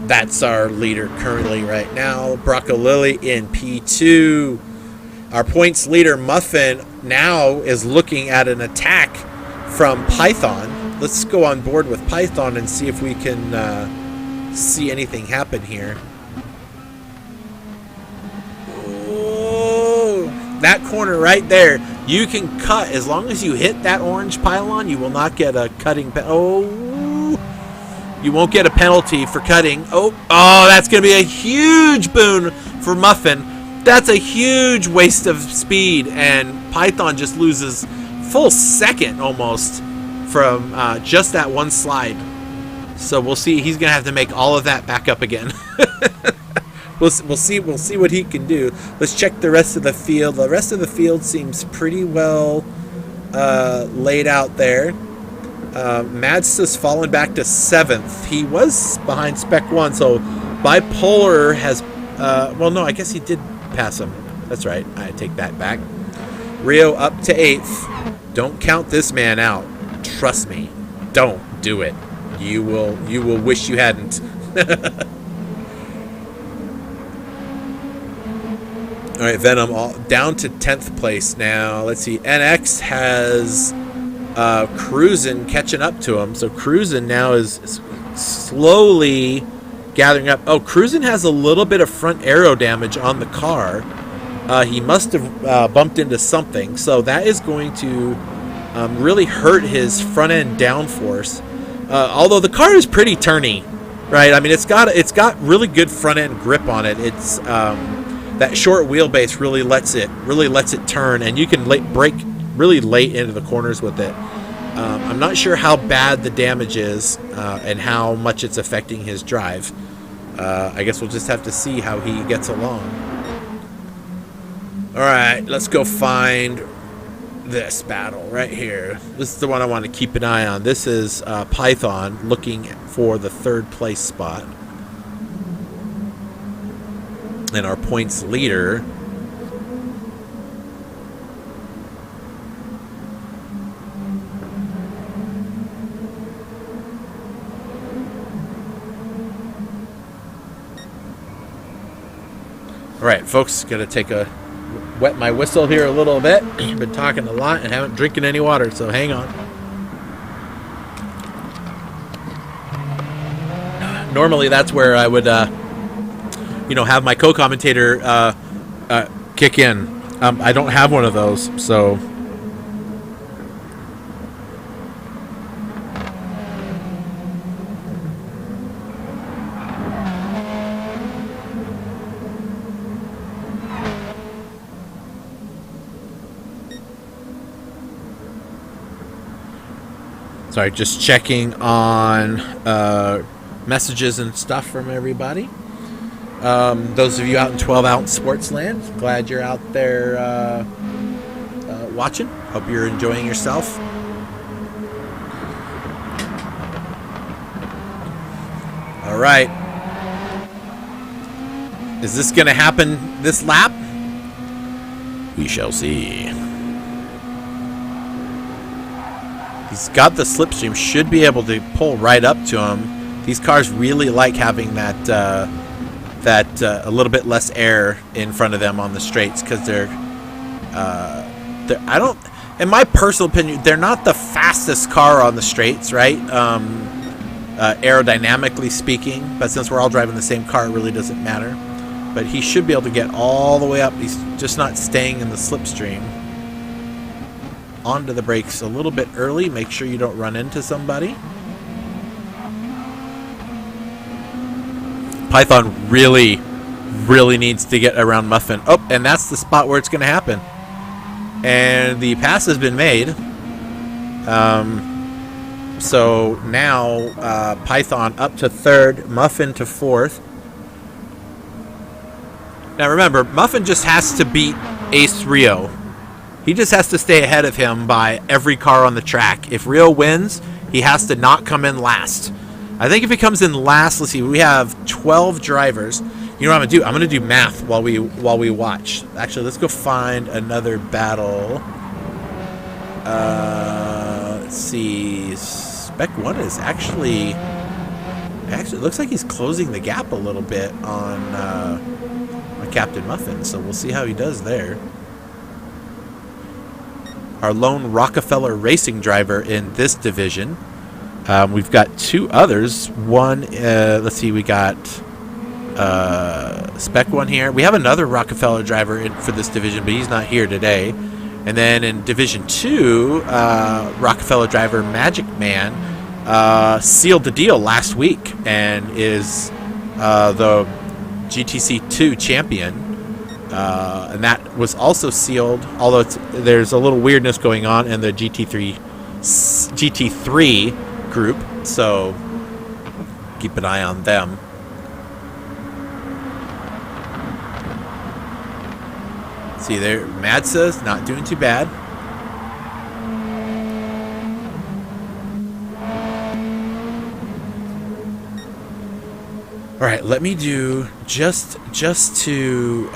that's our leader currently right now. Broccolilli in P2. Our points leader Muffin now is looking at an attack from Python. Let's go on board with Python and see if we can see anything happen here. That corner right there, you can cut as long as you hit that orange pylon. You will not get a cutting. You won't get a penalty for cutting. Oh, that's going to be a huge boon for Muffin. That's a huge waste of speed, and Python just loses full second almost from just that one slide. So we'll see. He's going to have to make all of that back up again. we'll see what he can do. Let's check the rest of the field. The rest of the field seems pretty well laid out there. Madsta's fallen back to 7th. He was behind Spec 1, so Bipolar has... well, no, I guess he did pass him. That's right. I take that back. Rio up to 8th. Don't count this man out. Trust me. Don't do it. You will wish you hadn't. All right, Venom down to 10th place now. Let's see. NX has Cruisin' catching up to him. So Cruisin' now is slowly gathering up. Oh, Cruisin' has a little bit of front aero damage on the car. He must have bumped into something. So that is going to really hurt his front end downforce. Although the car is pretty turny, right? I mean, it's got really good front end grip on it. It's that short wheelbase really lets it turn, and you can brake really late into the corners with it. I'm not sure how bad the damage is and how much it's affecting his drive. I guess we'll just have to see how he gets along. All right, let's go find this battle right here. This is the one I want to keep an eye on. This is Python looking for the 3rd place spot. And our points leader all right, folks, gonna take a wet my whistle here a little bit. Been talking a lot and haven't drinking any water, so hang on. Normally that's where I would have my co-commentator kick in. I don't have one of those, so sorry, just checking on messages and stuff from everybody. Those of you out in 12-ounce sports land, glad you're out there watching. Hope you're enjoying yourself. All right. Is this going to happen this lap? We shall see. He's got the slipstream, should be able to pull right up to him. These cars really like having that a little bit less air in front of them on the straights, because they're I don't, in my personal opinion, they're not the fastest car on the straights, right? Aerodynamically speaking, but since we're all driving the same car, it really doesn't matter. But he should be able to get all the way up. He's just not staying in the slipstream. Onto the brakes a little bit early. Make sure you don't run into somebody. Python really needs to get around Muffin. Oh, and that's the spot where it's going to happen. And the pass has been made. So now Python up to 3rd, Muffin to 4th. Now remember, Muffin just has to beat Ace Rio. He just has to stay ahead of him by every car on the track. If Rio wins, he has to not come in last. I think if he comes in last, let's see, we have 12 drivers. You know what I'm gonna do? I'm gonna do math while we watch. Actually, let's go find another battle. Let's see. Spec 1 is actually it looks like he's closing the gap a little bit on Captain Muffin. So we'll see how he does there. Our lone Rockefeller Racing driver in this division. We've got 2 others. One, let's see, we got Spec 1 here. We have another Rockefeller driver for this division, but he's not here today. And then in Division 2, Rockefeller driver Magic Man sealed the deal last week and is the GTC 2 champion. And that was also sealed, although there's a little weirdness going on in the GT3 group, so keep an eye on them. See there, Madsa's not doing too bad. All right, let me do just to.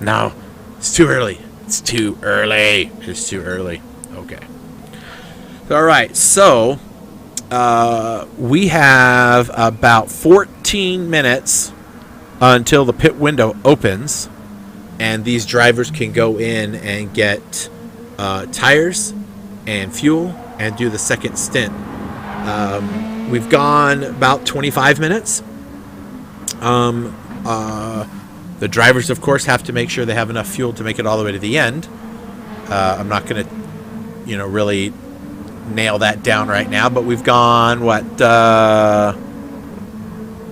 No, it's too early. It's too early. It's too early. Okay. All right, so we have about 14 minutes until the pit window opens, and these drivers can go in and get tires and fuel and do the second stint. We've gone about 25 minutes. The drivers, of course, have to make sure they have enough fuel to make it all the way to the end. I'm not going to, really nail that down right now, but we've gone,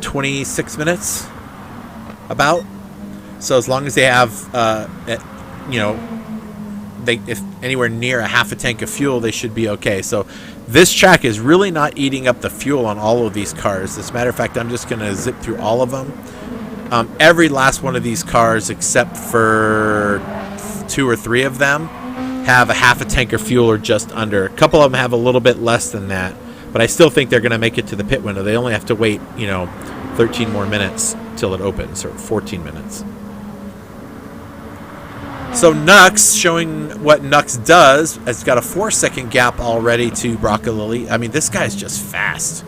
26 minutes? About. So as long as they have, if anywhere near a half a tank of fuel, they should be okay. So this track is really not eating up the fuel on all of these cars. As a matter of fact, I'm just going to zip through all of them. Every last one of these cars, except for 2 or 3 of them, have a half a tank of fuel or just under. A couple of them have a little bit less than that, but I still think they're going to make it to the pit window. They only have to wait, 13 more minutes till it opens, or 14 minutes. So Nux, showing what Nux does, has got a 4-second gap already to Broccolilli. I mean, this guy's just fast.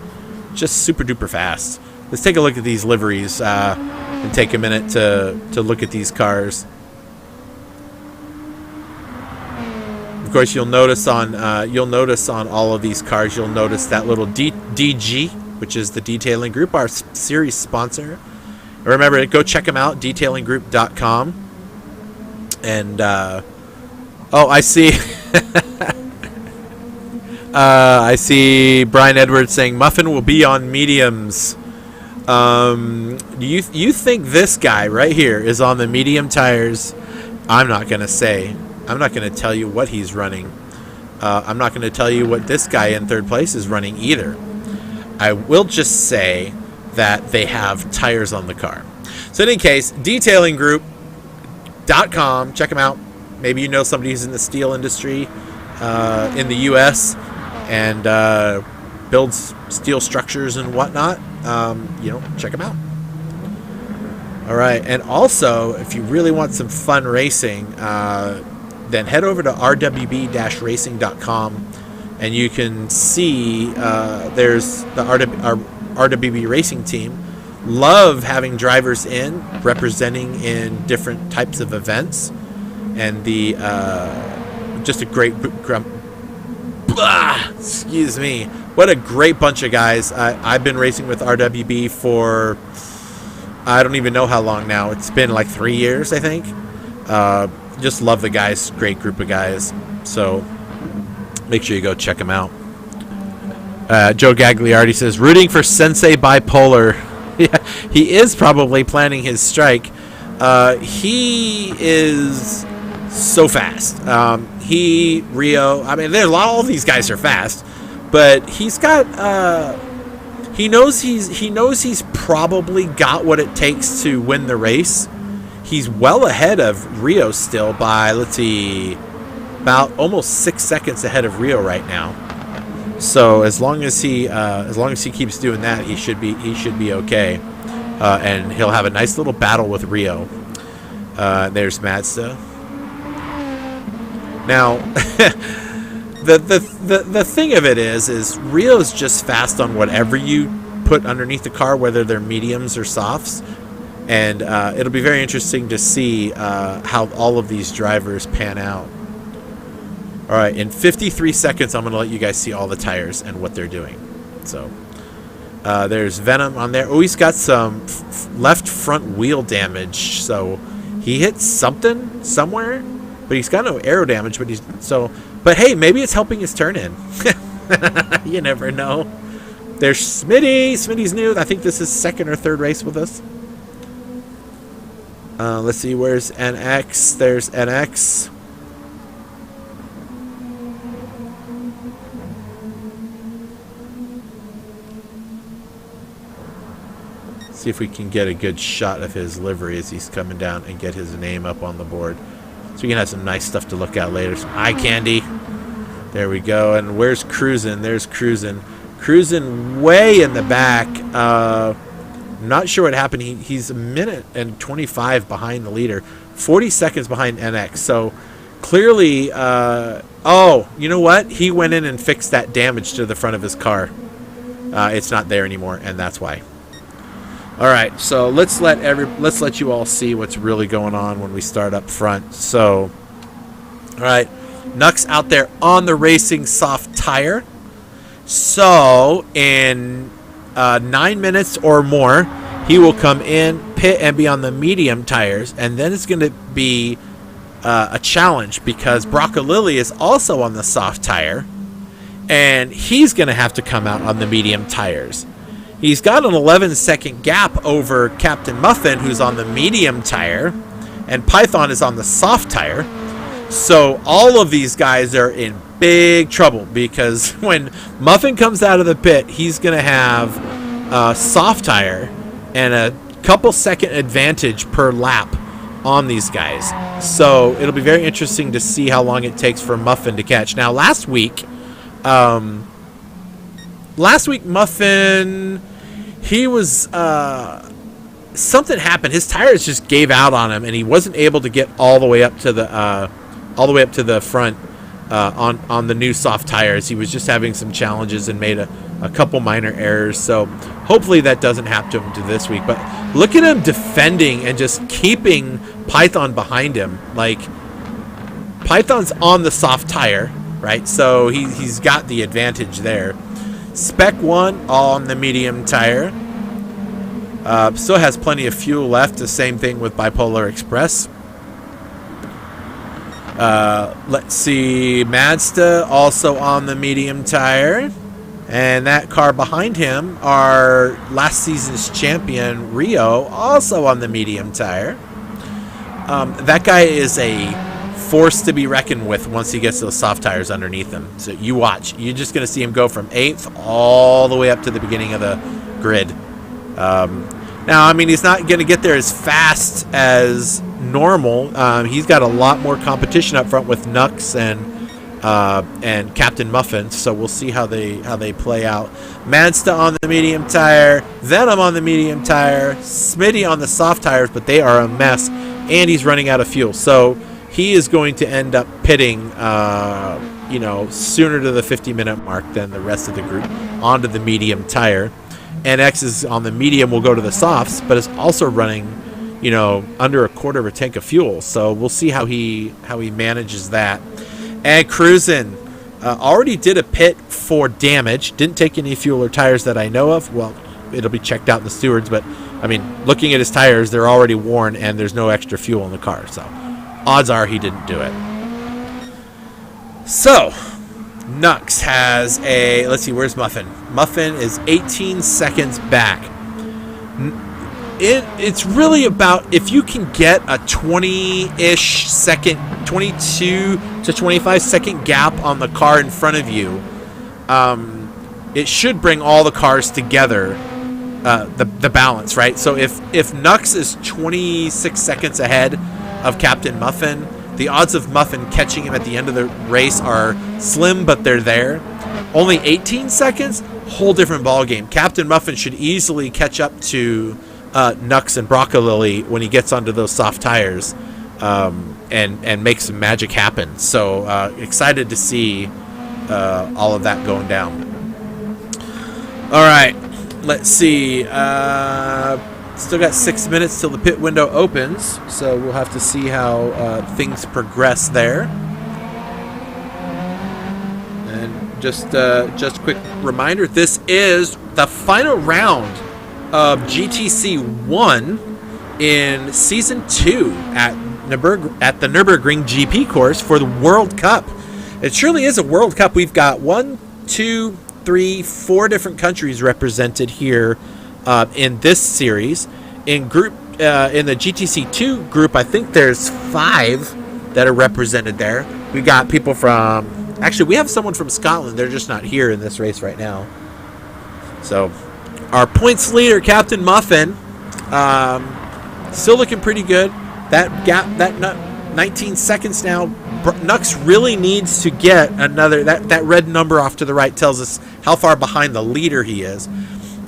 Just super duper fast. Let's take a look at these liveries and take a minute to look at these cars. Of course, you'll notice on all of these cars, you'll notice that little DG, which is the detailing group, our series sponsor. Remember, go check them out, detailinggroup.com. And I see. I see Brian Edwards saying Muffin will be on mediums. You think this guy right here is on the medium tires? I'm not gonna say. I'm not gonna tell you what he's running. I'm not gonna tell you what this guy in third place is running either. I will just say that they have tires on the car. So in any case, detailinggroup.com. Check them out. Maybe you know somebody who's in the steel industry in the U.S. and builds steel structures and whatnot. Check them out. All right, and also, if you really want some fun racing, then head over to rwb-racing.com, and you can see there's the RWB racing team. Love having drivers in representing in different types of events, and the just a great excuse me, what a great bunch of guys. I've been racing with RWB for I don't even know how long now. It's been like 3 years, I think. Just love the guys. Great group of guys. So make sure you go check them out. Joe Gagliardi says, rooting for Sensei Bipolar. Yeah, he is probably planning his strike. He is so fast. Rio, I mean, all these guys are fast, but he's got, he knows he's probably got what it takes to win the race. He's well ahead of Rio still by, let's see, about almost 6 seconds ahead of Rio right now. So as long as he keeps doing that, he should be okay, and he'll have a nice little battle with Rio. There's Mazda. Now, the thing of it is Rio's just fast on whatever you put underneath the car, whether they're mediums or softs, and it'll be very interesting to see how all of these drivers pan out. All right, in 53 seconds, I'm going to let you guys see all the tires and what they're doing. So there's Venom on there. Oh, he's got some left front wheel damage. So he hit something somewhere, but he's got no aero damage. But hey, maybe it's helping his turn in. You never know. There's Smitty. Smitty's new. I think this is second or third race with us. Let's see. Where's NX? There's NX. See if we can get a good shot of his livery as he's coming down and get his name up on the board. So we can have some nice stuff to look at later. Some eye candy. There we go. And where's Cruisin'? There's Cruisin'. Cruisin' way in the back. Not sure what happened. He's a minute and 25 behind the leader. 40 seconds behind NX. So clearly, oh, you know what? He went in and fixed that damage to the front of his car. It's not there anymore, and that's why. All right, so let's let you all see what's really going on when we start up front. So, all right, Nux out there on the racing soft tire. So in 9 minutes or more, he will come in, pit, and be on the medium tires, and then it's going to be a challenge because Broccolilli is also on the soft tire, and he's going to have to come out on the medium tires. He's got an 11-second gap over Captain Muffin, who's on the medium tire, and Python is on the soft tire. So all of these guys are in big trouble because when Muffin comes out of the pit, he's going to have a soft tire and a couple second advantage per lap on these guys. So it'll be very interesting to see how long it takes for Muffin to catch. Now, last week Muffin, he was something happened. His tires just gave out on him, and he wasn't able to get all the way up to the front on the new soft tires. He was just having some challenges and made a couple minor errors. So hopefully that doesn't happen to him this week. But look at him defending and just keeping Python behind him. Like, Python's on the soft tire, right? So he's got the advantage there. Spec 1 on the medium tire. Still has plenty of fuel left. The same thing with Bipolar Express. Let's see. Mazda also on the medium tire. And that car behind him, our last season's champion, Rio, also on the medium tire. That guy is a force to be reckoned with once he gets those soft tires underneath him. So you watch. You're just going to see him go from 8th all the way up to the beginning of the grid. Now, I mean, he's not going to get there as fast as normal. He's got a lot more competition up front with Nux and Captain Muffin, so we'll see how they play out. Mazda on the medium tire, Venom on the medium tire, Smitty on the soft tires, but they are a mess, and he's running out of fuel. So he is going to end up pitting, sooner to the 50-minute mark than the rest of the group onto the medium tire. NX is on the medium, will go to the softs, but is also running, under a quarter of a tank of fuel. So we'll see how he manages that. And Cruisin' already did a pit for damage. Didn't take any fuel or tires that I know of. Well, it'll be checked out in the stewards, but I mean, looking at his tires, they're already worn and there's no extra fuel in the car. So odds are he didn't do it. So Nux has let's see, where's Muffin? Muffin is 18 seconds back. It's really about if you can get a 20-ish second, 22 to 25 second gap on the car in front of you. It should bring all the cars together, the balance, right? So if Nux is 26 seconds ahead of Captain Muffin, the odds of Muffin catching him at the end of the race are slim, but they're there. Only 18 seconds, whole different ballgame. Captain Muffin should easily catch up to Nux and Broccolilli when he gets onto those soft tires and make some magic happen. So excited to see all of that going down. All right, let's see. Still got 6 minutes till the pit window opens, so we'll have to see how things progress there. And just a quick reminder, this is the final round of GTC 1 in Season 2 at the Nürburgring GP course for the World Cup. It surely is a World Cup. We've got 1, 2, 3, 4 different countries represented here in this series. In the GTC 2 group, I think there's 5 that are represented there. We've got people from... Actually, we have someone from Scotland. They're just not here in this race right now. So, our points leader, Captain Muffin, Still looking pretty good. That gap, that 19 seconds now. Nux really needs to get another. That red number off to the right tells us how far behind the leader he is.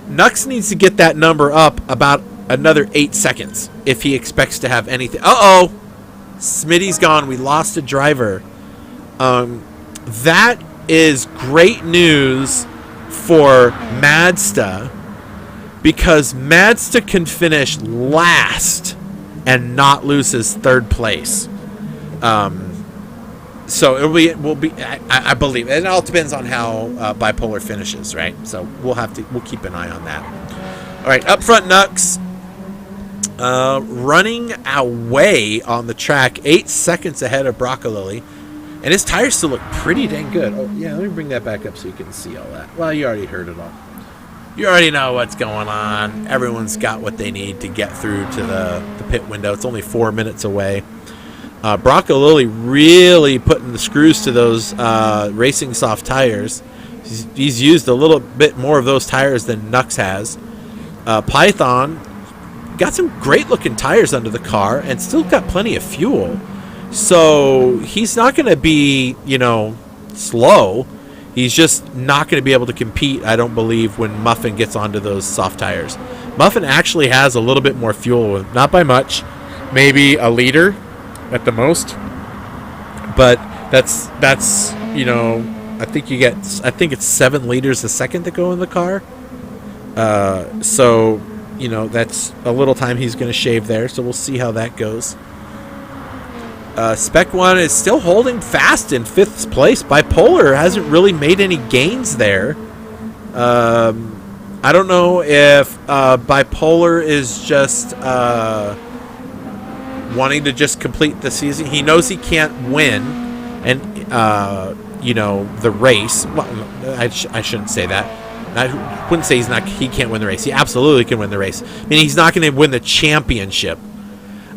Nux needs to get that number up about another 8 seconds if he expects to have anything. Uh-oh. Smitty's gone. We lost a driver. That is great news for Mazda, because Mazda can finish last and not lose his third place. So it will be. I believe, and it all depends on how Bipolar finishes, right? So we'll keep an eye on that. All right, up front, Nux. Running away on the track, 8 seconds ahead of Broccolilli. And his tires still look pretty dang good. Oh, yeah, let me bring that back up so you can see all that. Well, you already heard it all. You already know what's going on. Everyone's got what they need to get through to the pit window. It's only 4 minutes away. Broccolilli really putting the screws to those racing soft tires. He's used a little bit more of those tires than Nux has. Python got some great-looking tires under the car and still got plenty of fuel. So he's not going to be, slow. He's just not going to be able to compete, I don't believe, when Muffin gets onto those soft tires. Muffin actually has a little bit more fuel, not by much, maybe a liter at the most. But that's I think it's 7 liters a second that go in the car. So that's a little time he's going to shave there. So we'll see how that goes. Spec 1 is still holding fast in 5th place. Bipolar hasn't really made any gains there. I don't know if Bipolar is just wanting to just complete the season. He knows he can't win, and the race. Well, I shouldn't say that. I wouldn't say he can't win the race. He absolutely can win the race. I mean, he's not going to win the championship.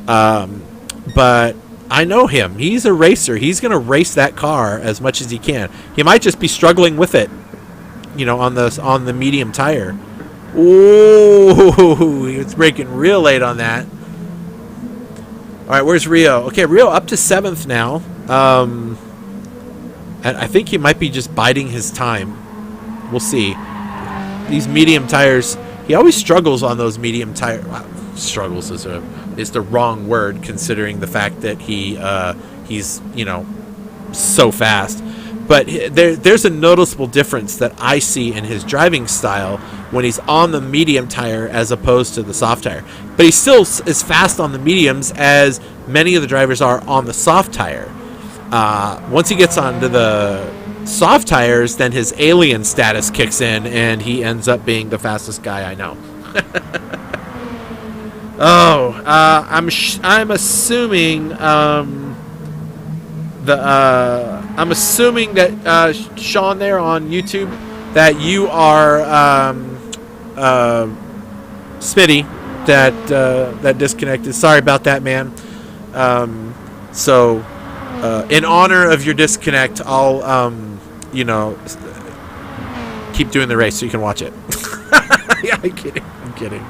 But I know him. He's a racer. He's going to race that car as much as he can. He might just be struggling with it, on the medium tire. Ooh, it's breaking real late on that. All right, where's Rio? Okay, Rio up to 7th now. And I think he might be just biding his time. We'll see. These medium tires, he always struggles on those medium tires. Wow, struggles is the wrong word, considering the fact that he's so fast. But there's a noticeable difference that I see in his driving style when he's on the medium tire as opposed to the soft tire. But he still is fast on the mediums, as many of the drivers are on the soft tire. Once he gets onto the soft tires, then his alien status kicks in, and he ends up being the fastest guy I know. I'm assuming I'm assuming that Sean there on YouTube, that you are Smitty that disconnected. Sorry about that, man. So in honor of your disconnect, I'll keep doing the race so you can watch it. Yeah, I'm kidding.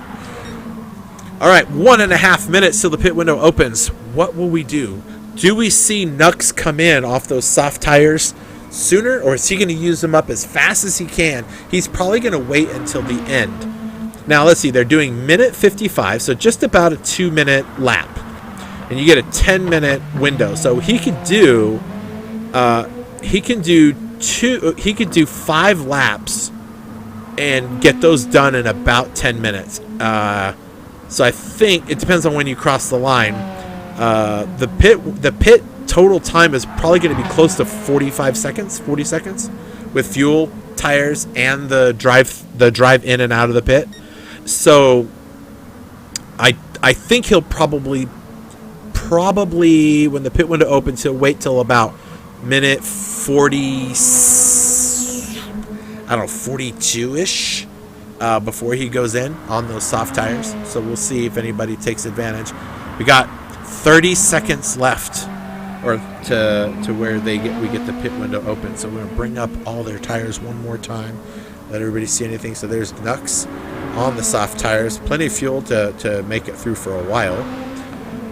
All right, 1.5 minutes till the pit window opens. What will we do? Do we see Nux come in off those soft tires sooner, or is he going to use them up as fast as he can? He's probably going to wait until the end. Now, let's see. They're doing minute 55, so just about a 2-minute lap. And you get a 10-minute window. So he could do 5 laps and get those done in about 10 minutes. So I think it depends on when you cross the line. The pit total time is probably going to be close to 40 seconds, with fuel, tires, and the drive in and out of the pit. So I think he'll probably when the pit window opens, he'll wait till about minute 42-ish before he goes in on those soft tires. So we'll see if anybody takes advantage. We got 30 seconds left, or to where we get the pit window open. So we're going to bring up all their tires one more time, let everybody see anything. So there's Nux. on the soft tires. Plenty of fuel to make it through for a while.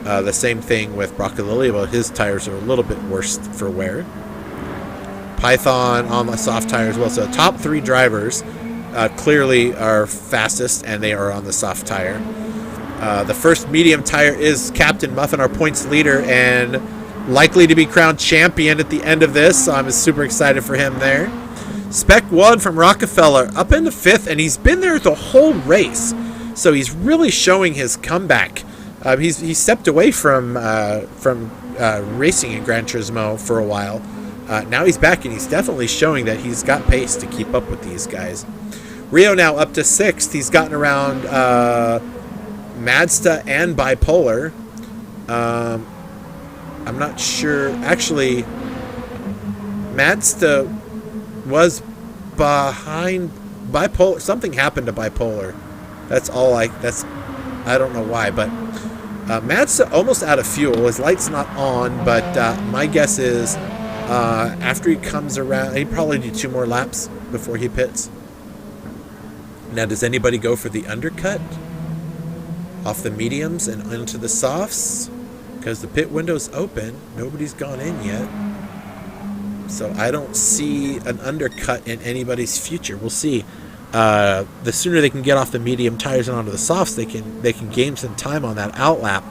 The same thing with Broccolilli. Well, his tires are a little bit worse for wear. Python on the soft tire as well. So top 3 drivers clearly are fastest, and they are on the soft tire. The first medium tire is Captain Muffin, our points leader, and likely to be crowned champion at the end of this. So I'm super excited for him there. Spec 1 from Rockefeller up into 5th, and he's been there the whole race. So he's really showing his comeback. He stepped away from racing in Gran Turismo for a while. Now he's back, and he's definitely showing that he's got pace to keep up with these guys. Rio now up to 6th. He's gotten around Mazda and Bipolar. I'm not sure. Actually, Mazda was behind Bipolar. Something happened to Bipolar. That's all I don't know why, but Mazda almost out of fuel. His light's not on, but my guess is after he comes around, he'd probably do 2 more laps before he pits. Now, does anybody go for the undercut off the mediums and into the softs? Because the pit window's open. Nobody's gone in yet. So I don't see an undercut in anybody's future. We'll see. The sooner they can get off the medium tires and onto the softs, they can gain some time on that outlap.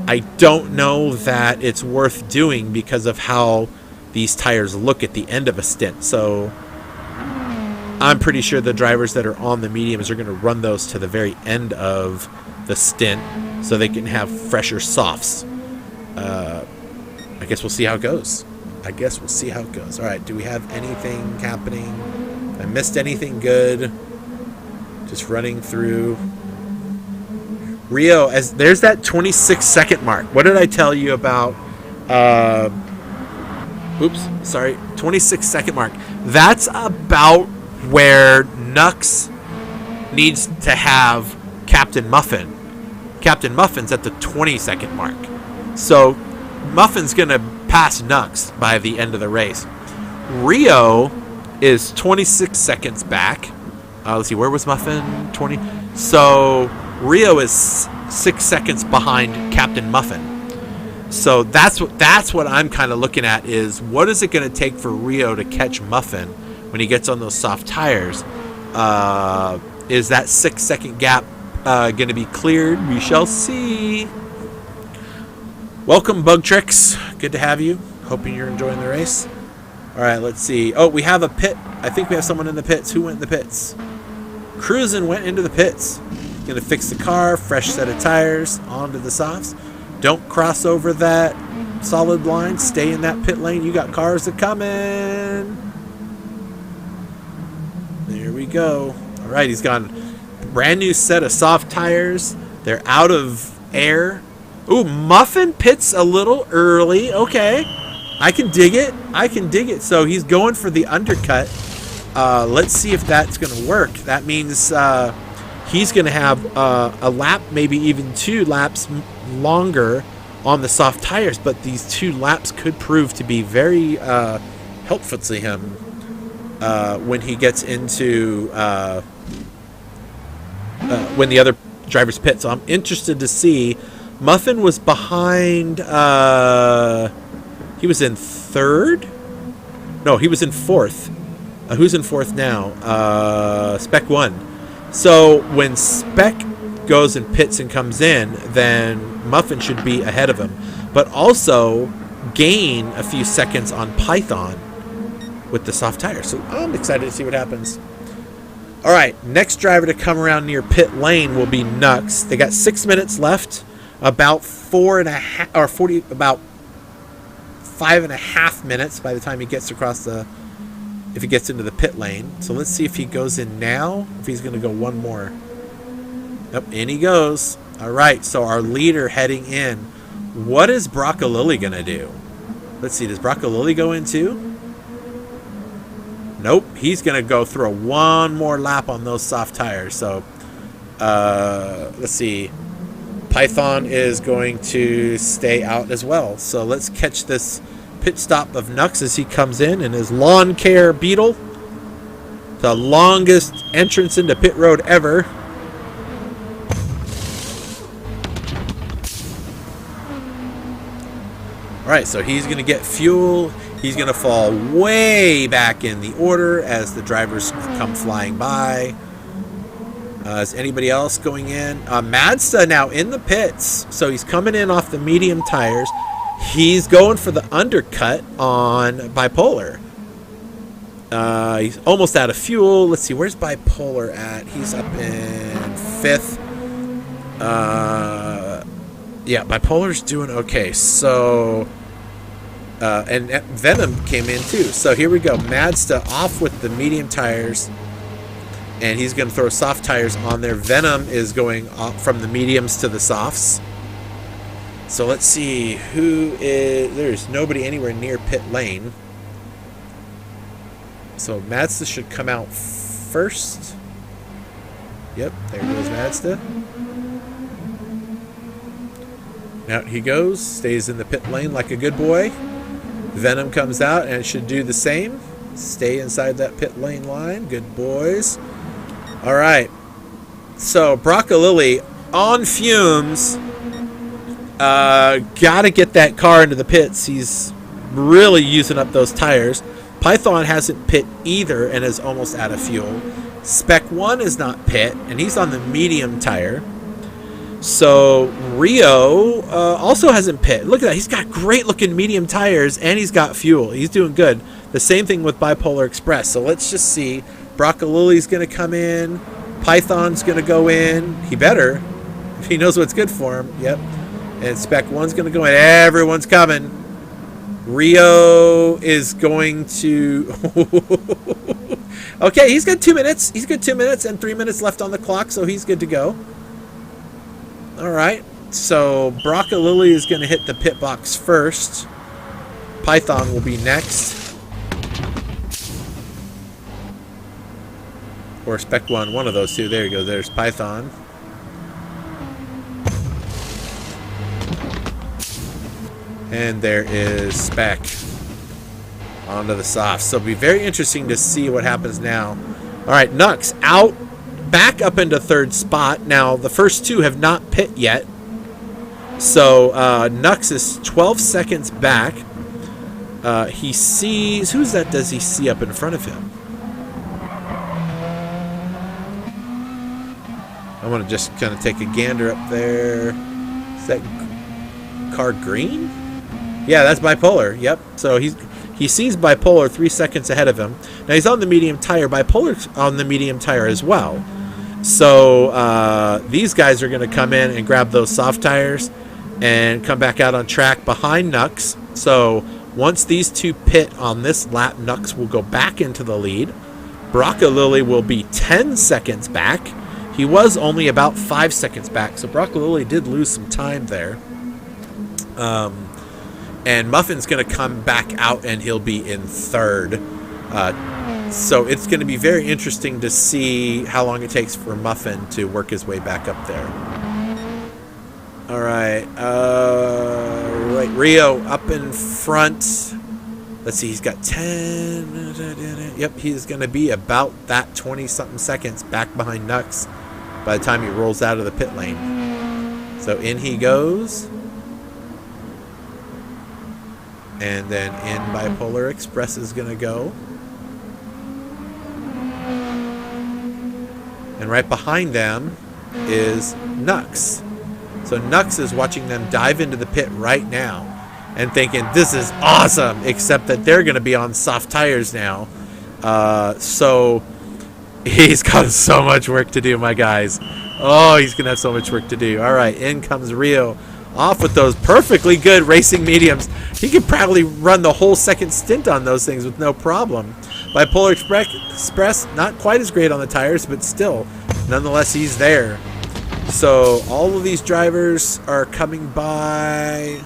I don't know that it's worth doing because of how these tires look at the end of a stint. So I'm pretty sure the drivers that are on the mediums are going to run those to the very end of the stint so they can have fresher softs. I guess we'll see how it goes. All right, do we have anything happening? I missed anything good? Just running through. Rio, as there's that 26-second mark. What did I tell you about? 26-second mark. That's about where Nux needs to have Captain Muffin. Captain Muffin's at the 20-second mark. So Muffin's going to pass Nux by the end of the race. Rio is 26 seconds back. Let's see, where was Muffin? 20. So Rio is 6 seconds behind Captain Muffin. So that's what I'm kind of looking at is what is it going to take for Rio to catch Muffin when he gets on those soft tires? Is that 6 second gap going to be cleared? We shall see. Welcome, Bug Tricks. Good to have you. Hoping you're enjoying the race. All right, let's see. Oh, we have a pit. I think we have someone in the pits. Who went in the pits? Cruisin' went into the pits. Going to fix the car, fresh set of tires, onto the softs. Don't cross over that solid line. Stay in that pit lane. You got cars a coming. There we go. All right, he's got a brand new set of soft tires. They're out of air. Ooh, Muffin pits a little early. Okay. I can dig it. So he's going for the undercut. Let's see if that's going to work. That means he's going to have a lap, maybe even 2 laps longer on the soft tires. But these 2 laps could prove to be very helpful to him when he gets into when the other drivers pit. So I'm interested to see. Muffin was behind. He was in 3rd? No, he was in 4th. Who's in 4th now? Spec 1. So when Spec goes and pits and comes in, then Muffin should be ahead of him. But also gain a few seconds on Python with the soft tire. So I'm excited to see what happens. All right, next driver to come around near pit lane will be Nux. They got 6 minutes left. About 5.5 minutes by the time he gets across if he gets into the pit lane. So let's see if he goes in now, if he's going to go one more. Yep, in he goes. All right, so our leader heading in. What is Broccolilli going to do? Let's see, does Broccolilli go in too? Nope, he's going to go throw one more lap on those soft tires. So let's see. Python is going to stay out as well. So let's catch this pit stop of Nux as he comes in his lawn care Beetle. The longest entrance into pit road ever. Alright, so he's going to get fuel. He's going to fall way back in the order as the drivers come flying by. Is anybody else going in? Mazda now in the pits. So he's coming in off the medium tires. He's going for the undercut on Bipolar. He's almost out of fuel. Let's see, where's Bipolar at? He's up in 5th. Yeah, Bipolar's doing okay. So, and Venom came in too. So here we go. Mazda off with the medium tires. And he's going to throw soft tires on there. Venom is going off from the mediums to the softs. So let's see who is... There's nobody anywhere near pit lane. So Mazda should come out first. Yep, there goes Mazda. Out he goes. Stays in the pit lane like a good boy. Venom comes out and it should do the same. Stay inside that pit lane line. Good boys. All right. So Broccolilli on fumes. Got to get that car into the pits. He's really using up those tires. Python hasn't pit either and is almost out of fuel. Spec 1 is not pit, and he's on the medium tire. So Rio also hasn't pit. Look at that. He's got great looking medium tires, and he's got fuel. He's doing good. The same thing with Bipolar Express. So let's just see. Broccolilli's going to come in. Python's going to go in. He better, if he knows what's good for him. Yep. And Spec 1's going to go in. Everyone's coming. Rio is going to... Okay, he's got 2 minutes. He's got 2 minutes and 3 minutes left on the clock, so he's good to go. All right. So Broccolilli is going to hit the pit box first. Python will be next. Or Spec 1, one of those two. There you go. There's Python. And there is Spec. Onto the softs. So it'll be very interesting to see what happens now. All right, Nux out. Back up into 3rd spot. Now, the first two have not pit yet. So Nux is 12 seconds back. He sees... Who's that does he see up in front of him? I want to just kind of take a gander up there. Is that car green? Yeah, that's Bipolar. Yep. So he sees Bipolar 3 seconds ahead of him. Now he's on the medium tire. Bipolar's on the medium tire as well. So these guys are going to come in and grab those soft tires and come back out on track behind Nux. So once these two pit on this lap, Nux will go back into the lead. Broccolilli will be 10 seconds back. He was only about 5 seconds back, so Broccolilli did lose some time there. And Muffin's going to come back out, and he'll be in 3rd. So it's going to be very interesting to see how long it takes for Muffin to work his way back up there. All right. Right, Rio up in front. Let's see, he's got 10. Yep, he's going to be about that 20-something seconds back behind Nux by the time he rolls out of the pit lane. So in he goes. And then in Bipolar Express is going to go. And right behind them is Nux. So Nux is watching them dive into the pit right now and thinking, this is awesome, except that they're going to be on soft tires now. So he's got so much work to do, my guys. Oh, he's going to have so much work to do. All right, in comes Rio. Off with those perfectly good racing mediums. He could probably run the whole second stint on those things with no problem. Bipolar Express, not quite as great on the tires, but still, nonetheless, he's there. So all of these drivers are coming by.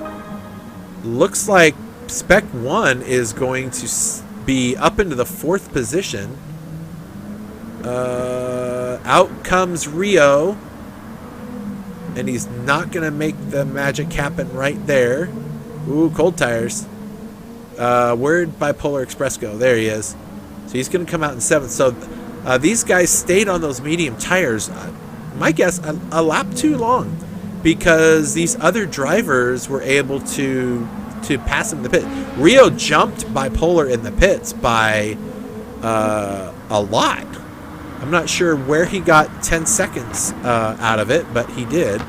Looks like Spec 1 is going to be up into the 4th position. Out comes Rio. And he's not going to make the magic happen right there. Ooh, cold tires. Where'd Bipolar Express go? There he is. So he's going to come out in 7th. So These guys stayed on those medium tires, my guess, a lap too long, because these other drivers were able to pass him in the pit. Rio jumped bipolar in the pits by a lot. I'm not sure where he got 10 seconds out of it, but he did.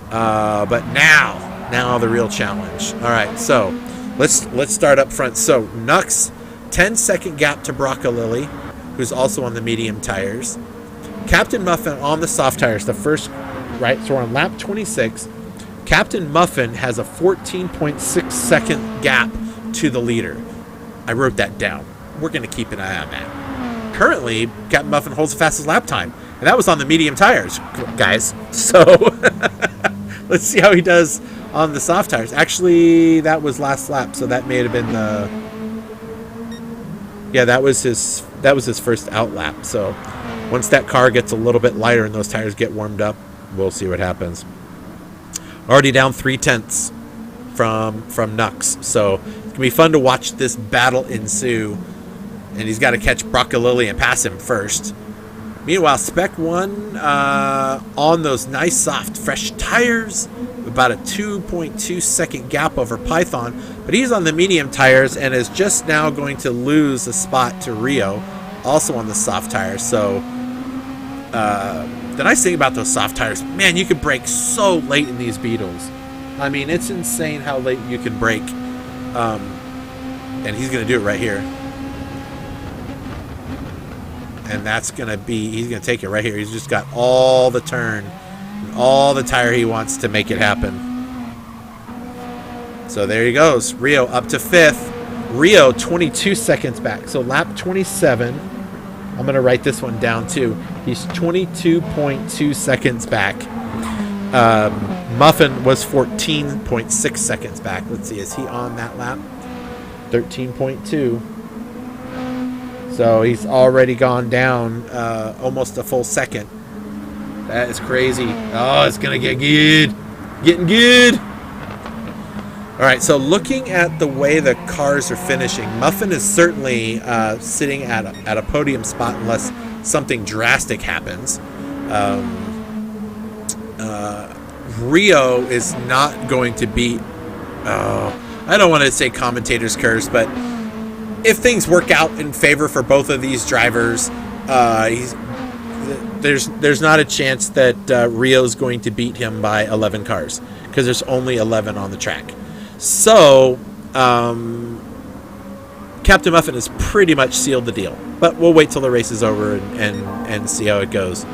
But now the real challenge. All right, so let's start up front. So Nux, 10-second gap to Broccolilli, who's also on the medium tires. Captain Muffin on the soft tires, the first, right? So we're on lap 26. Captain Muffin has a 14.6 second gap to the leader. I wrote that down. We're going to keep an eye on that. Currently, Captain Muffin holds the fastest lap time, and that was on the medium tires, guys. So let's see how he does on the soft tires. Actually, that was last lap, so that may have been the... Yeah, that was his first out lap. So once that car gets a little bit lighter and those tires get warmed up, we'll see what happens. Already down 0.3 from Nux, so it's gonna be fun to watch this battle ensue. And he's got to catch Broccolilli and pass him first. Meanwhile, Spec 1 on those nice, soft, fresh tires, about a 2.2 second gap over Python, but he's on the medium tires and is just now going to lose a spot to Rio, also on the soft tires. So the nice thing about those soft tires, man, you can brake so late in these Beetles. I mean, it's insane how late you can brake. And he's going to do it right here. And that's going to be, he's going to take it right here. He's just got all the turn, all the tire he wants to make it happen. So there he goes. Rio up to 5th. Rio 22 seconds back. So lap 27. I'm going to write this one down too. He's 22.2 seconds back. Muffin was 14.6 seconds back. Let's see, is he on that lap? 13.2. So he's already gone down almost a full second. That is crazy. Oh, it's going to get good. Getting good. All right, so looking at the way the cars are finishing, Muffin is certainly sitting at a podium spot unless something drastic happens. Rio is not going to beat... I don't want to say commentator's curse, but if things work out in favor for both of these drivers, there's not a chance that Rio's going to beat him by 11 cars, because there's only 11 on the track. So Captain Muffin has pretty much sealed the deal, but we'll wait till the race is over and see how it goes.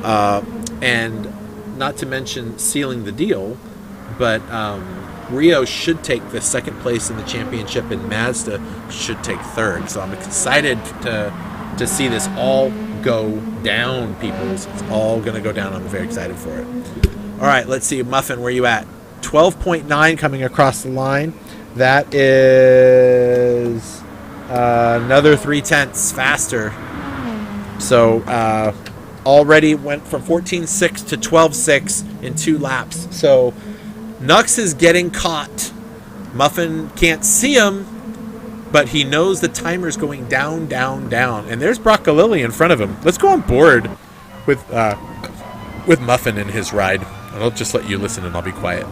And not to mention sealing the deal, but Rio should take the second place in the championship, and Mazda should take third. So I'm excited to see this all go down, people. It's all going to go down. I'm very excited for it. All right, let's see. Muffin, where you at? 12.9 coming across the line. That is another 0.3 faster. So already went from 14.6 to 12.6 in 2 laps. So Nux is getting caught. Muffin can't see him, but he knows the timer's going down, down, down. And there's Broccolilli in front of him. Let's go on board with Muffin in his ride. I'll just let you listen and I'll be quiet.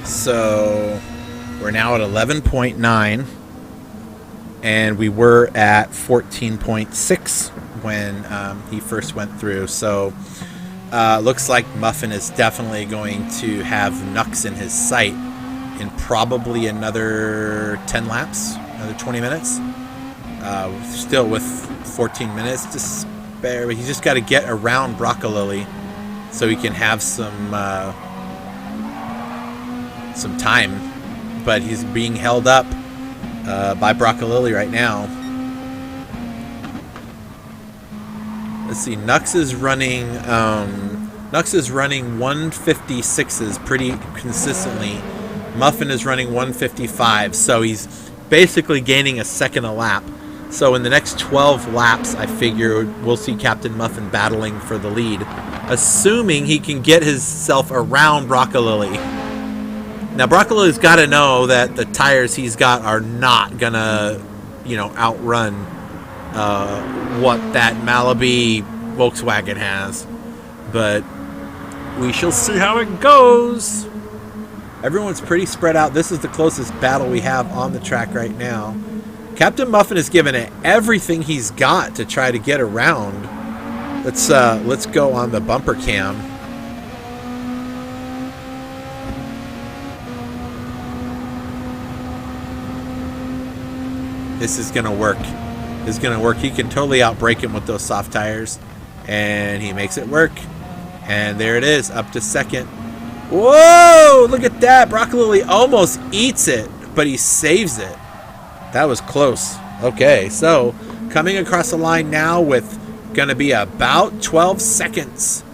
So we're now at 11.9, and we were at 14.6 when he first went through. So looks like Muffin is definitely going to have Nux in his sight in probably another 10 laps, another 20 minutes. Still with 14 minutes to spare, but he's just got to get around Broccolilli so he can have some time. But he's being held up by Broccolilli right now. Let's see. Nux is running 156s pretty consistently. Muffin is running 155, so he's basically gaining a second a lap. So in the next 12 laps, I figure we'll see Captain Muffin battling for the lead, assuming he can get himself around Broccolilli. Now, Broccolilli's got to know that the tires he's got are not going to, outrun what that Malibu Volkswagen has. But we shall see how it goes. Everyone's pretty spread out. This is the closest battle we have on the track right now. Captain Muffin has given it everything he's got to try to get around. Let's go on the bumper cam. This is going to work. This is going to work. He can totally outbrake him with those soft tires. And he makes it work. And there it is, up to second. Whoa! Look at that. Broccolilli almost eats it, but he saves it. That was close. Okay, so coming across the line now with going to be about 12 seconds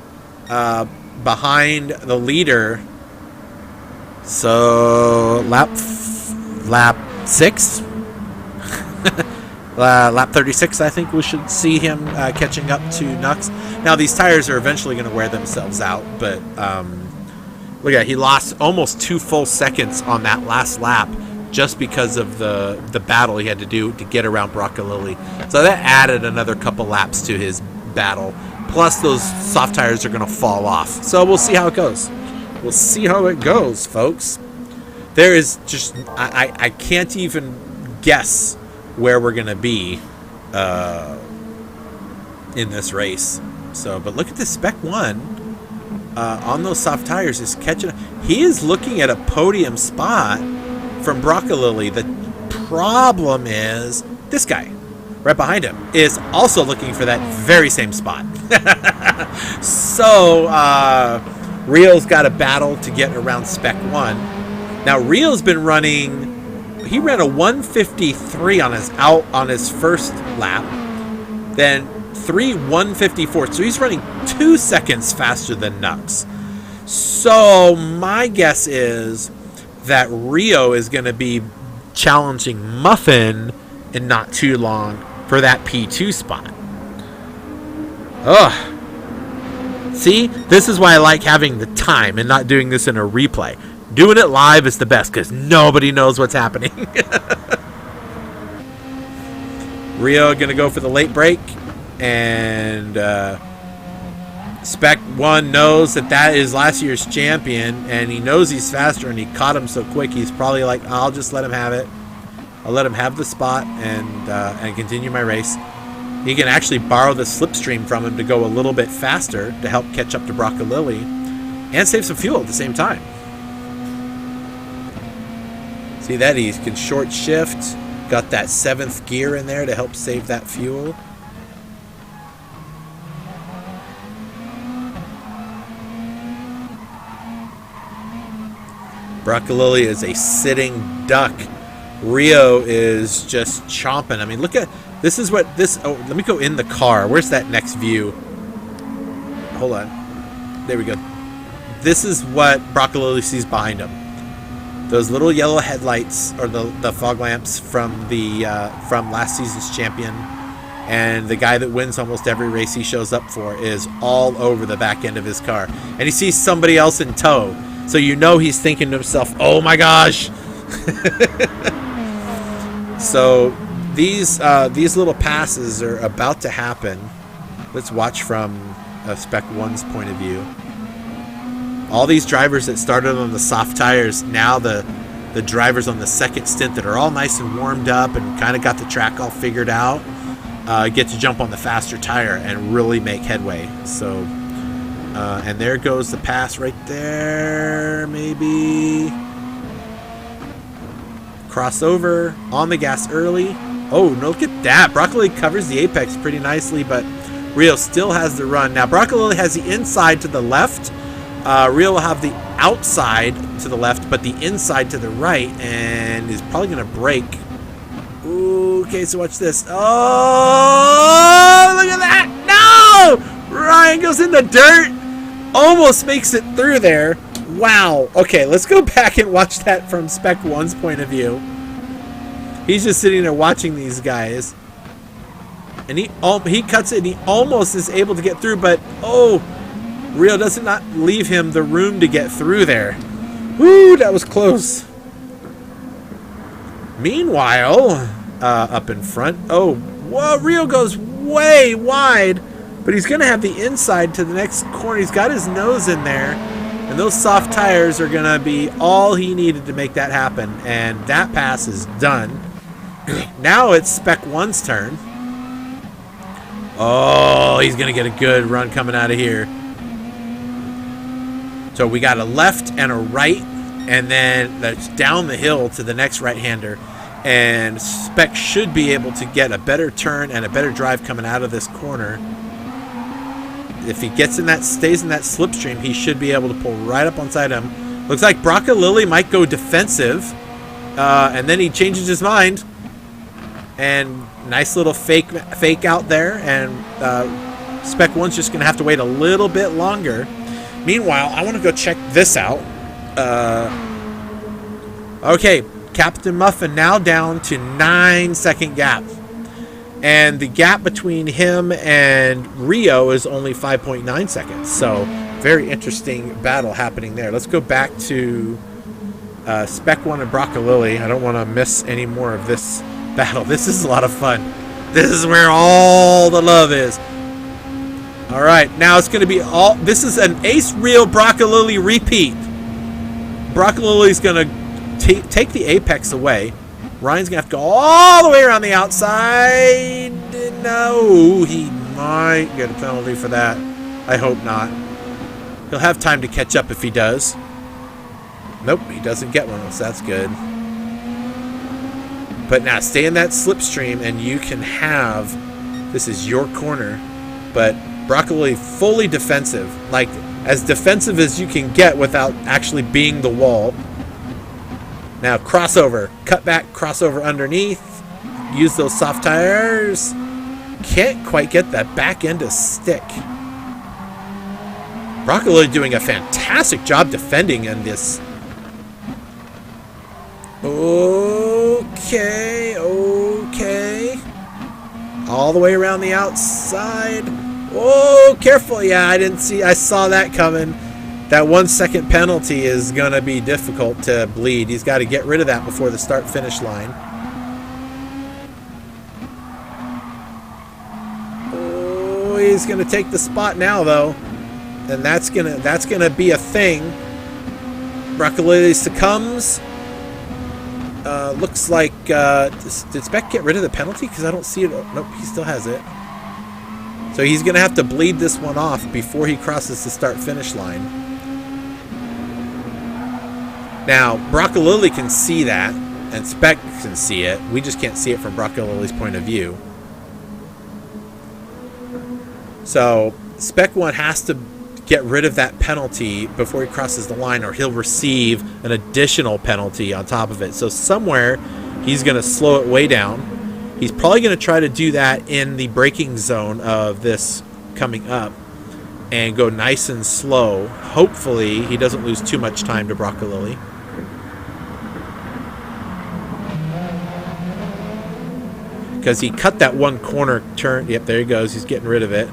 behind the leader. So lap 6? Lap 36, I think we should see him catching up to Nux. Now, these tires are eventually going to wear themselves out, but look at it. He lost almost 2 full seconds on that last lap just because of the battle he had to do to get around Broccolilli. So that added another couple laps to his battle. Plus, those soft tires are going to fall off. So we'll see how it goes. We'll see how it goes, folks. There is just... I can't even guess where we're going to be in this race. So, but look at this Spec 1 on those soft tires is catching. He is looking at a podium spot from Broccolilli. The problem is this guy right behind him is also looking for that very same spot. So Rio's got a battle to get around Spec 1. Now Rio's been running. He ran a 153 on his first lap, then 154. So he's running 2 seconds faster than Nux. So my guess is that Rio is going to be challenging Muffin in not too long for that P2 spot. Ugh. See, this is why I like having the time and not doing this in a replay. Doing it live is the best because nobody knows what's happening. Rio going to go for the late break. And Spec 1 knows that is last year's champion. And he knows he's faster and he caught him so quick. He's probably like, I'll just let him have it. I'll let him have the spot and continue my race. He can actually borrow the slipstream from him to go a little bit faster to help catch up to Broccolilli and save some fuel at the same time. See that? He can short shift. Got that 7th gear in there to help save that fuel. Broccolilli is a sitting duck. Rio is just chomping. I mean, look at this. Is what this. Oh, let me go in the car. Where's that next view? Hold on. There we go. This is what Broccolilli sees behind him. Those little yellow headlights, or the fog lamps from from last season's champion, and the guy that wins almost every race he shows up for is all over the back end of his car. And he sees somebody else in tow, so you know he's thinking to himself, "Oh my gosh!" So these little passes are about to happen. Let's watch from Spec 1's point of view. All these drivers that started on the soft tires, now the drivers on the second stint that are all nice and warmed up and kind of got the track all figured out, get to jump on the faster tire and really make headway. So, and there goes the pass right there, maybe. Crossover on the gas early. Oh, no, look at that. Broccoli covers the apex pretty nicely, but Rio still has the run. Now, Broccoli has the inside to the left. Rio will have the outside to the left, but the inside to the right, and is probably going to break. Ooh, okay, so watch this. Oh, look at that. No! Ryan goes in the dirt. Almost makes it through there. Wow. Okay, let's go back and watch that from Spec 1's point of view. He's just sitting there watching these guys. And he cuts it, and he almost is able to get through, but, oh, Rio does not leave him the room to get through there. Woo, that was close. Meanwhile, up in front, oh, whoa, Rio goes way wide, but he's going to have the inside to the next corner. He's got his nose in there, and those soft tires are going to be all he needed to make that happen, and that pass is done. Now it's Spec 1's turn. Oh, he's going to get a good run coming out of here. So we got a left and a right, and then that's down the hill to the next right-hander. And Spec should be able to get a better turn and a better drive coming out of this corner. If he gets in that, stays in that slipstream, he should be able to pull right up onside him. Looks like Broccolilli might go defensive, and then he changes his mind. And nice little fake out there, and Spec 1's just going to have to wait a little bit longer. Meanwhile, I want to go check this out. Okay, Captain Muffin now down to 9-second gap. And the gap between him and Rio is only 5.9 seconds. So, very interesting battle happening there. Let's go back to Spec 1 and Broccolilli. I don't want to miss any more of this battle. This is a lot of fun. This is where all the love is. All right, now it's going to be all. This is an Ace Rio Broccolilli repeat. Broccolilli's going to take the apex away. Ryan's going to have to go all the way around the outside. No, he might get a penalty for that. I hope not. He'll have time to catch up if he does. Nope, he doesn't get one, so that's good. But now stay in that slipstream, and you can have, this is your corner, but Broccolilli fully defensive, like as defensive as you can get without actually being the wall. Now crossover, cut back, crossover underneath, use those soft tires. Can't quite get that back end to stick. Broccolilli doing a fantastic job defending in this. Okay. All the way around the outside. Oh, careful. Yeah, I didn't see. I saw that coming. That 1 second penalty is going to be difficult to bleed. He's got to get rid of that before the start-finish line. Oh, he's going to take the spot now, though. And that's gonna be a thing. Broccolilli succumbs. Looks like, did Spec get rid of the penalty? Because I don't see it. Nope, he still has it. So he's going to have to bleed this one off before he crosses the start-finish line. Now, Broccolilli can see that, and Spec can see it. We just can't see it from Broccolilli's point of view. So Spec 1 has to get rid of that penalty before he crosses the line, or he'll receive an additional penalty on top of it. So somewhere he's going to slow it way down. He's probably going to try to do that in the braking zone of this coming up and go nice and slow. Hopefully he doesn't lose too much time to Broccolilli. Because he cut that one corner turn. Yep, there he goes. He's getting rid of it.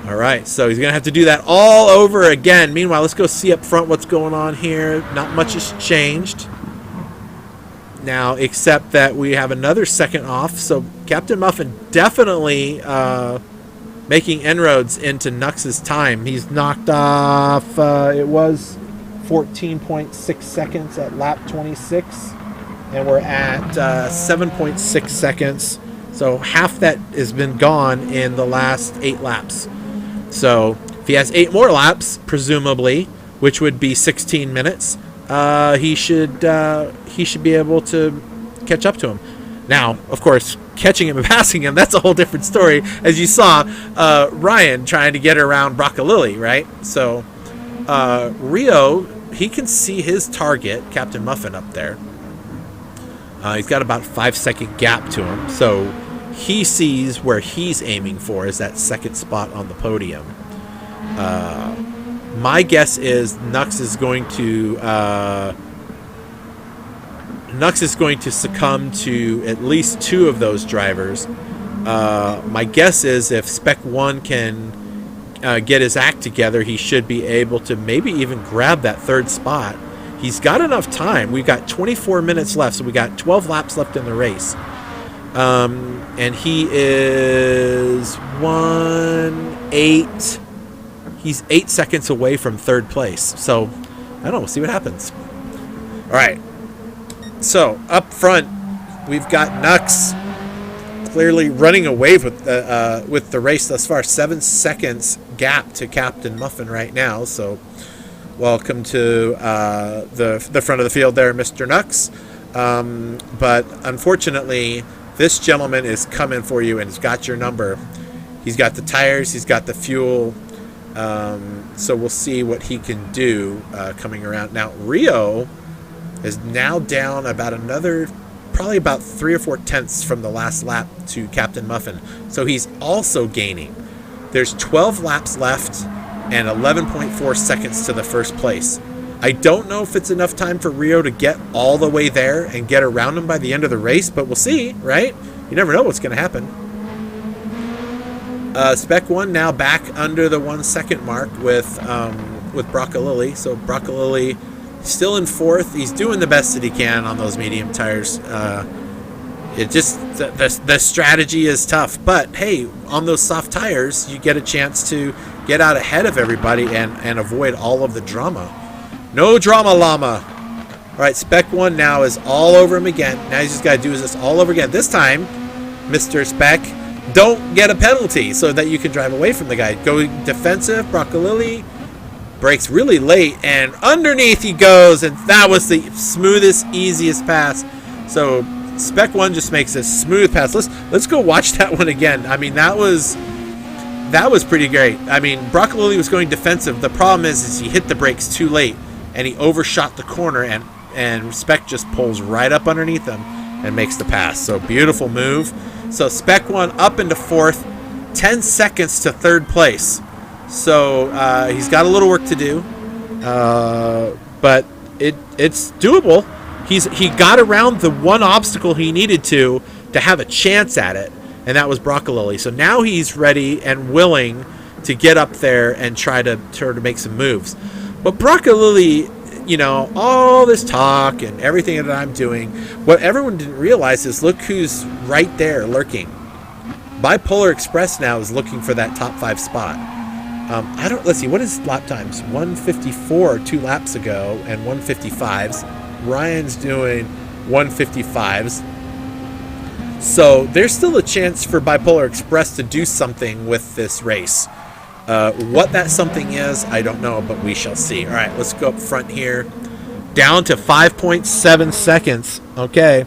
All right, so he's going to have to do that all over again. Meanwhile, let's go see up front what's going on here. Not much has changed now, except that we have another second off. So Captain Muffin definitely making inroads into Nux's time. He's knocked off, it was 14.6 seconds at lap 26, and we're at 7.6 seconds. So half that has been gone in the last 8 laps. So if he has 8 more laps, presumably, which would be 16 minutes, he should be able to catch up to him. Now, of course, catching him and passing him, that's a whole different story. As you saw, Ryan trying to get around Broccolilli, right? So Rio, he can see his target, Captain Muffin, up there. He's got about a 5-second gap to him. So he sees where he's aiming for is that second spot on the podium. My guess is Nux is going to succumb to at least 2 of those drivers. My guess is if Spec 1 can get his act together, he should be able to maybe even grab that 3rd spot. He's got enough time. We've got 24 minutes left, so we got 12 laps left in the race. And he is 1-8. He's 8 seconds away from 3rd place. So, I don't know. We'll see what happens. All right. So, up front, we've got Nux clearly running away with the race thus far. 7 seconds gap to Captain Muffin right now. So, welcome to the front of the field there, Mr. Nux. But unfortunately, this gentleman is coming for you and has got your number. He's got the tires. He's got the fuel. So we'll see what he can do coming around. Now, Rio is now down about probably about 3 or 4 tenths from the last lap to Captain Muffin. So he's also gaining. There's 12 laps left and 11.4 seconds to the first place. I don't know if it's enough time for Rio to get all the way there and get around him by the end of the race, but we'll see, right? You never know what's going to happen. Spec 1 now back under the 1 second mark with Broccolilli. So Broccolilli still in 4th. He's doing the best that he can on those medium tires. It just the strategy is tough, but hey, on those soft tires, you get a chance to get out ahead of everybody and avoid all of the drama. No drama llama. All right, Spec 1 now is all over him again. Now he's just got to do this all over again. This time, Mr. Spec, don't get a penalty so that you can drive away from the guy. Go defensive. Broccolilli brakes really late, and underneath he goes, and that was the smoothest, easiest pass. So Spec 1 just makes a smooth pass. Let's go watch that one again. I mean, that was pretty great. I mean, Broccolilli was going defensive. The problem is he hit the brakes too late, and he overshot the corner, and Spec just pulls right up underneath him and makes the pass. So beautiful move. So Spec 1 up into 4th, 10 seconds to 3rd place. So he's got a little work to do, but it's doable. He got around the one obstacle he needed to have a chance at it, and that was Broccolilli. So now he's ready and willing to get up there and try to make some moves. But Broccolilli, all this talk and everything that I'm doing, what everyone didn't realize is look who's right there lurking. Bipolar Express now is looking for that top 5 spot. Let's see, what is lap times? 154 2 laps ago and 155s. Ryan's doing 155s. So there's still a chance for Bipolar Express to do something with this race. What that something is, I don't know, but we shall see. All right, let's go up front here. Down to 5.7 seconds. Okay.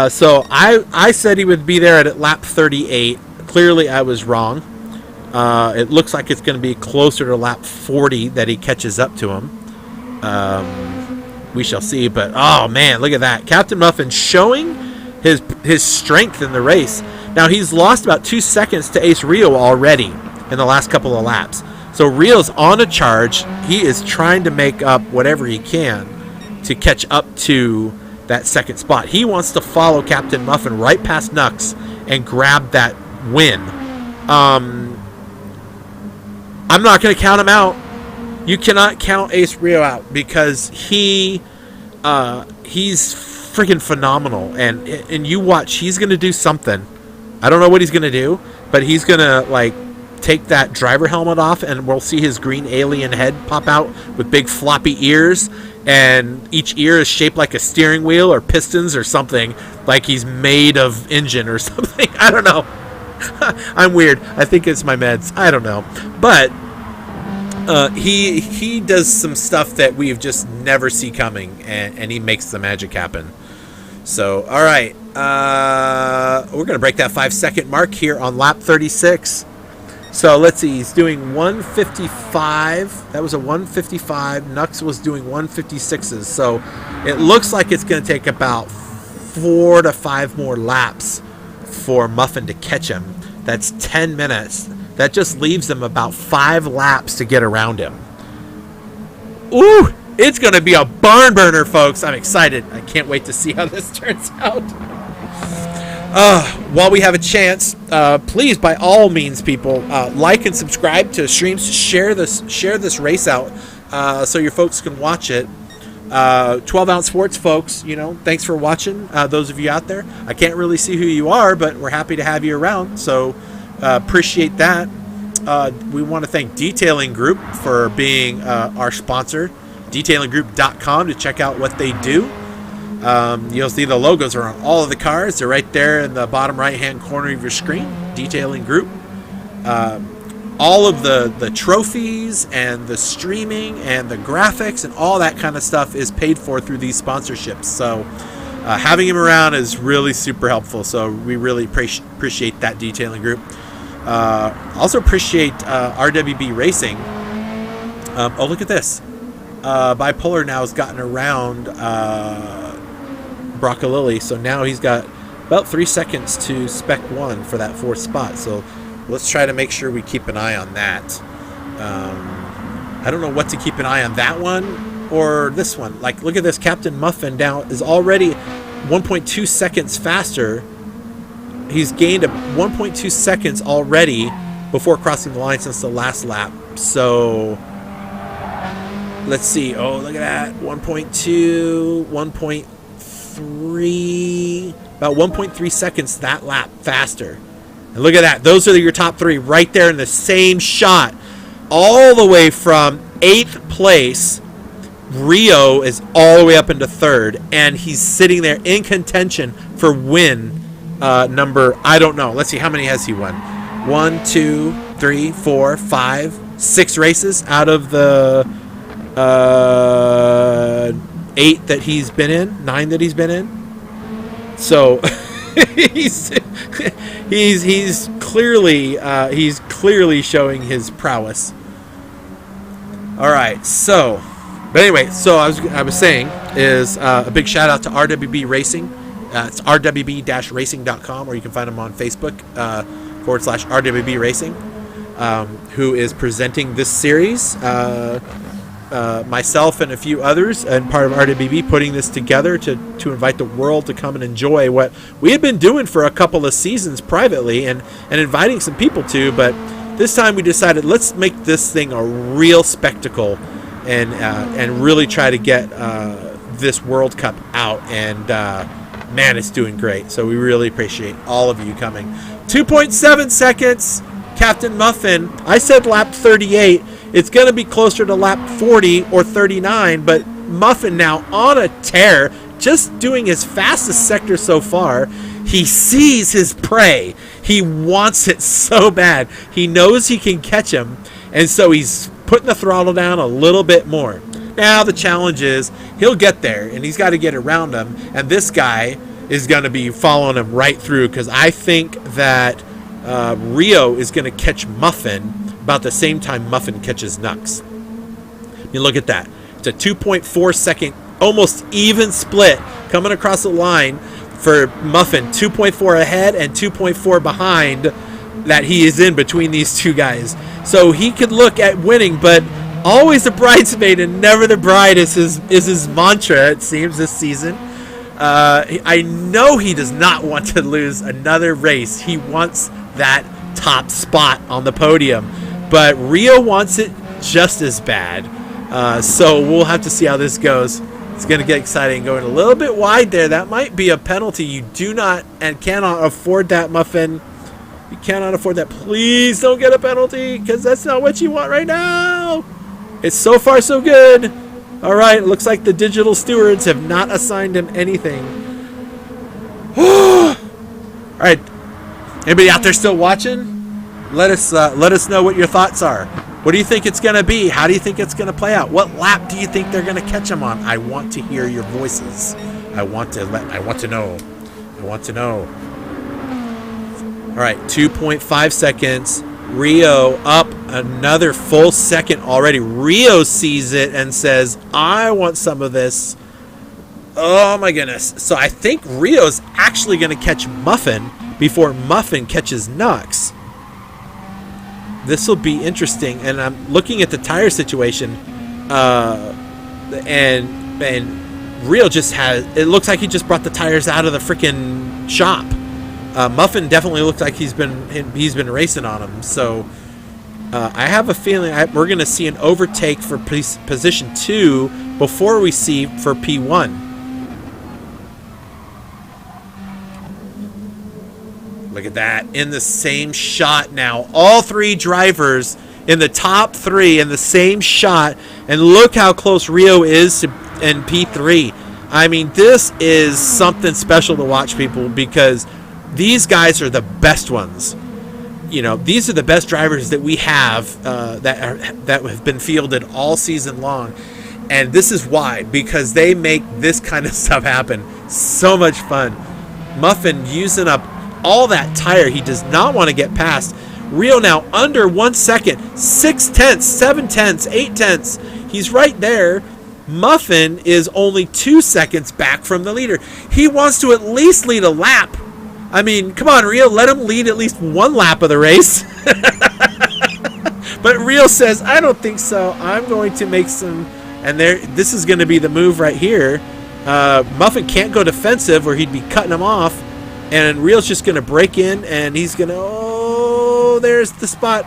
So I said he would be there at lap 38. Clearly, I was wrong. It looks like it's going to be closer to lap 40 that he catches up to him. We shall see. But, oh, man, look at that. Captain Muffin showing his strength in the race. Now, he's lost about 2 seconds to Ace Rio already in the last couple of laps. So Rio's on a charge. He is trying to make up whatever he can to catch up to that second spot. He wants to follow Captain Muffin right past Nux and grab that win. I'm not going to count him out. You cannot count Ace Rio out because he's freaking phenomenal. And you watch, he's going to do something. I don't know what he's going to do, but he's going to take that driver helmet off, and we'll see his green alien head pop out with big floppy ears, and each ear is shaped like a steering wheel or pistons or something, like he's made of engine or something. I don't know. I'm weird. I think it's my meds. I don't know. But he does some stuff that we've just never see coming, and he makes the magic happen. So, all right. We're going to break that 5-second mark here on lap 36. So, let's see. He's doing 155. That was a 155. Nux was doing 156s. So, it looks like it's going to take about 4 to 5 more laps for Muffin to catch him. That's 10 minutes. That just leaves him about 5 laps to get around him. Ooh, it's going to be a barn burner, folks. I'm excited. I can't wait to see how this turns out. While we have a chance, please, by all means, people, like and subscribe to streams. Share this race out so your folks can watch it. 12-ounce sports, folks, thanks for watching. Those of you out there, I can't really see who you are, but we're happy to have you around, so appreciate that. We want to thank Detailing Group for being our sponsor. DetailingGroup.com to check out what they do. You'll see the logos are on all of the cars. They're right there in the bottom right-hand corner of your screen. Detailing Group. All of the trophies and the streaming and the graphics and all that kind of stuff is paid for through these sponsorships. So having him around is really super helpful. So we really appreciate that, Detailing Group. Also appreciate RWB Racing. Oh, look at this. Bipolar now has gotten around Broccolilli, so now he's got about 3 seconds to Spec 1 for that 4th spot. So let's try to make sure we keep an eye on that. I don't know what to keep an eye on, that one or this one. Like, look at this. Captain Muffin now is already 1.2 seconds faster. He's gained 1.2 seconds already before crossing the line since the last lap. So let's see. Oh, look at that. 1.2, 1.3, about 1.3 seconds that lap faster. And look at that. Those are your top 3 right there in the same shot. All the way from 8th place. Rio is all the way up into 3rd. And he's sitting there in contention for win number, I don't know. Let's see. How many has he won? 1, 2, 3, 4, 5, 6 races out of the 8 that he's been in, 9 that he's been in. So he's clearly showing his prowess. All right, so, but anyway, so I was saying is a big shout out to RWB Racing. It's rwb-racing.com, or you can find them on Facebook /RWB Racing, who is presenting this series. Myself and a few others, and part of RWB, putting this together to invite the world to come and enjoy what we had been doing for a couple of seasons privately, and inviting some people to. But this time we decided, let's make this thing a real spectacle, and really try to get this World Cup out. And man, it's doing great. So we really appreciate all of you coming. 2.7 seconds, Captain Muffin. I said lap 38. It's going to be closer to lap 40 or 39, but Muffin now on a tear, just doing his fastest sector so far. He sees his prey. He wants it so bad. He knows he can catch him, and so he's putting the throttle down a little bit more. Now the challenge is he'll get there, and he's got to get around him, and this guy is going to be following him right through, because I think that Rio is going to catch Muffin about the same time Muffin catches Nux. I mean, look at that. It's a 2.4 second, almost even split coming across the line for Muffin. 2.4 ahead and 2.4 behind that he is in between these two guys. So he could look at winning, but always the bridesmaid and never the bride is his mantra, it seems, this season. I know he does not want to lose another race. He wants that top spot on the podium. But Rio wants it just as bad. So we'll have to see how this goes. It's going to get exciting. Going a little bit wide there. That might be a penalty. You do not and cannot afford that, Muffin. You cannot afford that. Please don't get a penalty, because that's not what you want right now. It's so far so good. All right, it looks like the digital stewards have not assigned him anything. All right, anybody out there still watching? Let us know what your thoughts are. What do you think it's going to be? How do you think it's going to play out? What lap do you think they're going to catch him on? I want to hear your voices. I want to know. All right, 2.5 seconds. Rio up another full second already. Rio sees it and says, I want some of this. Oh my goodness. So I think Rio's actually going to catch Muffin before Muffin catches Nux. This will be interesting. And I'm looking at the tire situation. And Rio just has, it looks like he just brought the tires out of the freaking shop. Muffin definitely looks like he's been racing on him. So I have a feeling we're going to see an overtake for position 2 before we see for P1. Look at that. In the same shot now. All 3 drivers in the top 3 in the same shot. And look how close Rio is in P3. I mean, this is something special to watch, people, because these guys are the best ones. You know, these are the best drivers that we have that have been fielded all season long. And this is why, because they make this kind of stuff happen. So much fun. Muffin using up all that tire. He does not want to get past. Rio now under 1 second. 6 tenths, 7 tenths, 8 tenths. He's right there. Muffin is only 2 seconds back from the leader. He wants to at least lead a lap. I mean, come on, Rio, let him lead at least 1 lap of the race. But Rio says, I don't think so. I'm going to make some, and this is going to be the move right here. Muffin can't go defensive or he'd be cutting him off. And Rio's just going to break in, and he's going to, oh, there's the spot.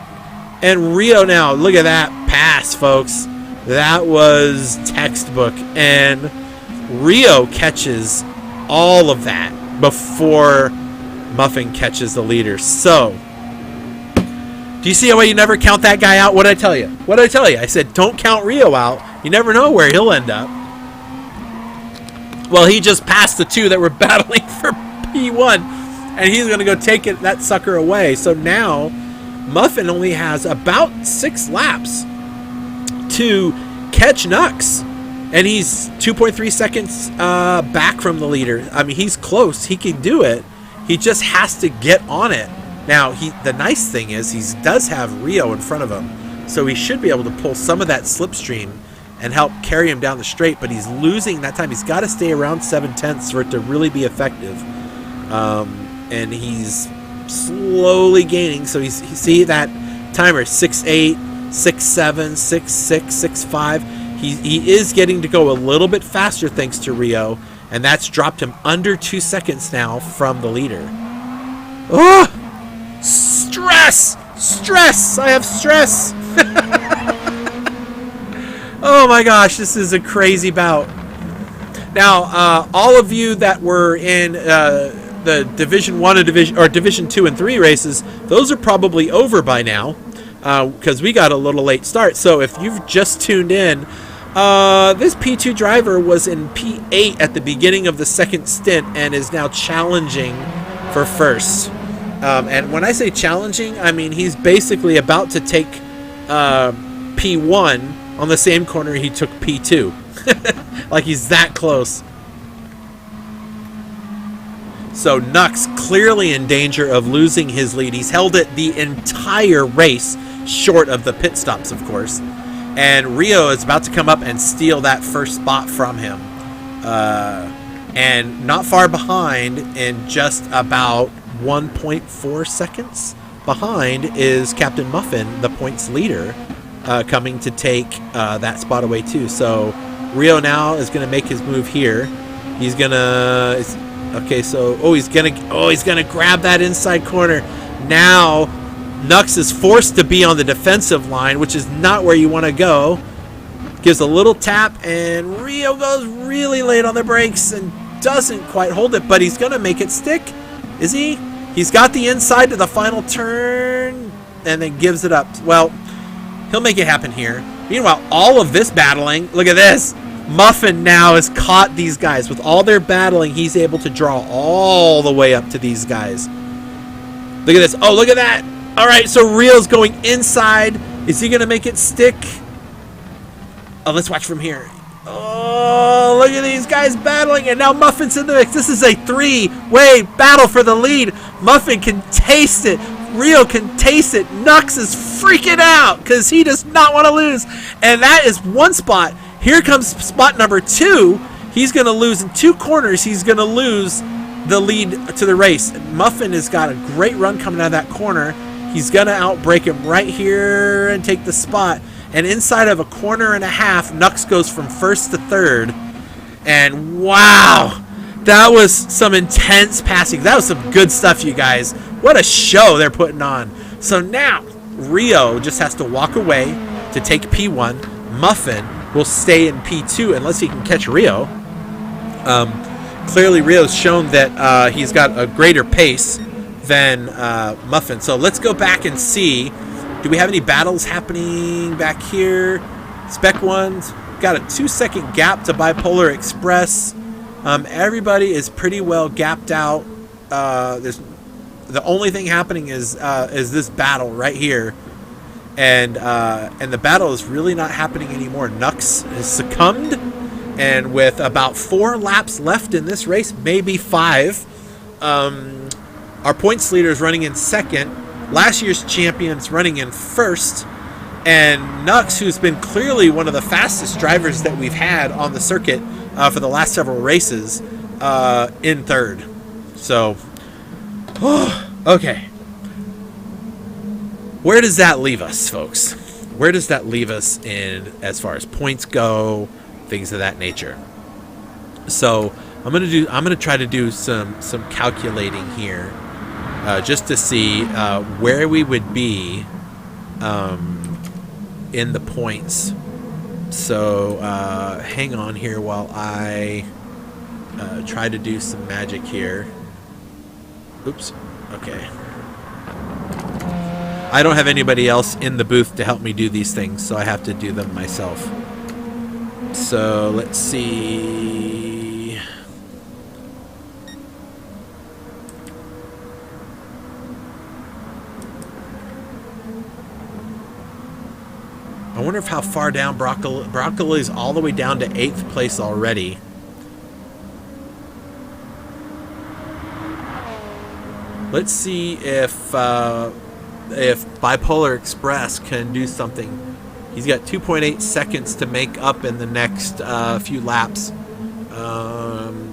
And Rio now, look at that pass, folks. That was textbook. And Rio catches all of that before Muffin catches the leader. So, do you see how you never count that guy out? What did I tell you? I said, don't count Rio out. You never know where he'll end up. Well, he just passed the 2 that were battling for P1, and he's going to go take that sucker away. So now Muffin only has about 6 laps to catch Nux, and he's 2.3 seconds back from the leader. I mean, he's close. He can do it. He just has to get on it. Now, the nice thing is he does have Rio in front of him, so he should be able to pull some of that slipstream and help carry him down the straight, but he's losing that time. He's got to stay around 7 tenths for it to really be effective. And he's slowly gaining. So see that timer, 6.8, 6.7, 6.6, 6.5. He is getting to go a little bit faster thanks to Rio, and that's dropped him under 2 seconds now from the leader. Oh, stress! I have stress. Oh my gosh, this is a crazy bout. Now, all of you that were in the Division 1 and Division 2 and 3 races, those are probably over by now because we got a little late start. So if you've just tuned in, this P2 driver was in P8 at the beginning of the second stint and is now challenging for first. And when I say challenging, I mean he's basically about to take P1 on the same corner he took P2. Like he's that close. So Nux clearly in danger of losing his lead. He's held it the entire race, short of the pit stops, of course. And Rio is about to come up and steal that first spot from him. And not far behind, in just about 1.4 seconds behind, is Captain Muffin, the points leader, coming to take that spot away too. So Rio now is going to make his move here. He's going to... Okay, so he's gonna grab that inside corner. Now Nux is forced to be on the defensive line, which is not where you want to go. Gives a little tap, and Rio goes really late on the brakes and doesn't quite hold it, but he's gonna make it stick. Is he? He's got the inside to the final turn and then gives it up. Well, he'll make it happen here. Meanwhile, all of this battling, look at this. Muffin now has caught these guys. With all their battling, he's able to draw all the way up to these guys. Look at this. Oh, look at that. All right, so Rio's going inside. Is he going to make it stick? Oh, let's watch from here. Oh, look at these guys battling, and now Muffin's in the mix. This is a three-way battle for the lead. Muffin can taste it. Rio can taste it. Nux is freaking out because he does not want to lose. And that is one spot. Here comes spot number 2. He's going to lose in 2 corners. He's going to lose the lead to the race. Muffin has got a great run coming out of that corner. He's going to outbreak him right here and take the spot. And inside of a corner and a half, Nux goes from 1st to 3rd. And wow, that was some intense passing. That was some good stuff, you guys. What a show they're putting on. So now, Rio just has to walk away to take P1. Muffin will stay in P2 unless he can catch Rio. Clearly, Rio's shown that he's got a greater pace than Muffin. So let's go back and see. Do we have any battles happening back here? Spec 1's got a 2-second gap to Bipolar Express. Everybody is pretty well gapped out. There's the only thing happening is this battle right here, and the battle is really not happening anymore. Nux has succumbed, and with about 4 laps left in this race, maybe 5, our points leader is running in 2nd. Last year's champion's running in 1st, and Nux, who's been clearly one of the fastest drivers that we've had on the circuit for the last several races, in 3rd. So, okay. Where does that leave us, folks? Where does that leave us in as far as points go, things of that nature? So I'm gonna try to do some calculating here. Just to see where we would be in the points. So hang on here while I try to do some magic here. Oops. Okay. I don't have anybody else in the booth to help me do these things, so I have to do them myself. So let's see. I wonder if how far down Broccoli is all the way down to 8th place already. Let's see if Bipolar Express can do something. He's got 2.8 seconds to make up in the next few laps.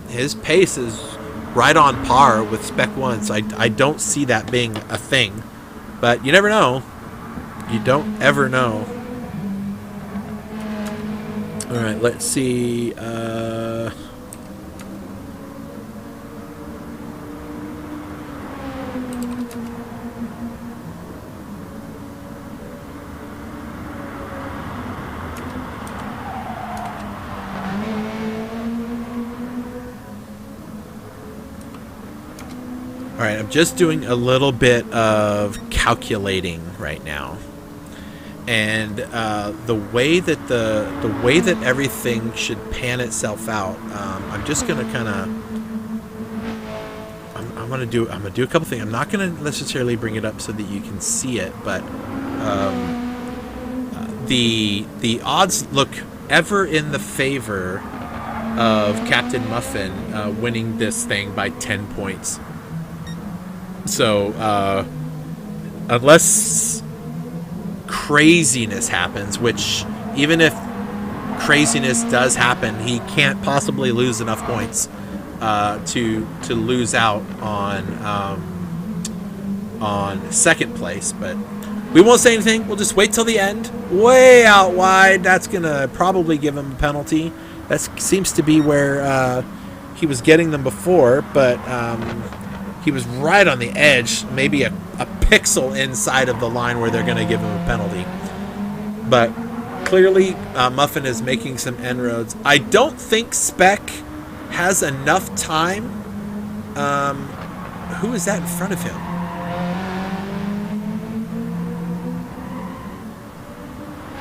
His pace is right on par with Spec 1, so I don't see that being a thing. But you never know. You don't ever know. All right, let's see. All right, I'm just doing a little bit of calculating right now. And the way that everything should pan itself out, I'm just gonna kind of, I'm gonna do a couple things. I'm not gonna necessarily bring it up so that you can see it, but the odds look ever in the favor of Captain Muffin winning this thing by 10 points. So unless craziness happens, which even if craziness does happen, he can't possibly lose enough points to lose out on second place. But we won't say anything. We'll just wait till the end. Way out wide. That's gonna probably give him a penalty. That seems to be where he was getting them before, but he was right on the edge, maybe a pixel inside of the line where they're going to give him a penalty. But clearly, Muffin is making some inroads. I don't think Spec has enough time who is that in front of him?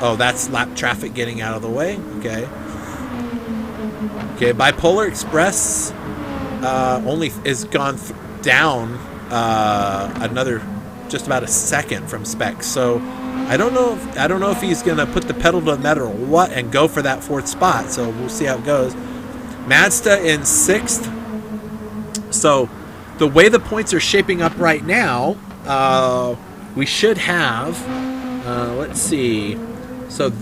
Oh, that's lap traffic getting out of the way. Okay. Okay, Bipolar Express only is gone down another just about a second from Spec. So I don't know if he's gonna put the pedal to the metal or what and go for that 4th spot. So we'll see how it goes. Mazda in 6th. So the way the points are shaping up right now, we should have. Let's see. So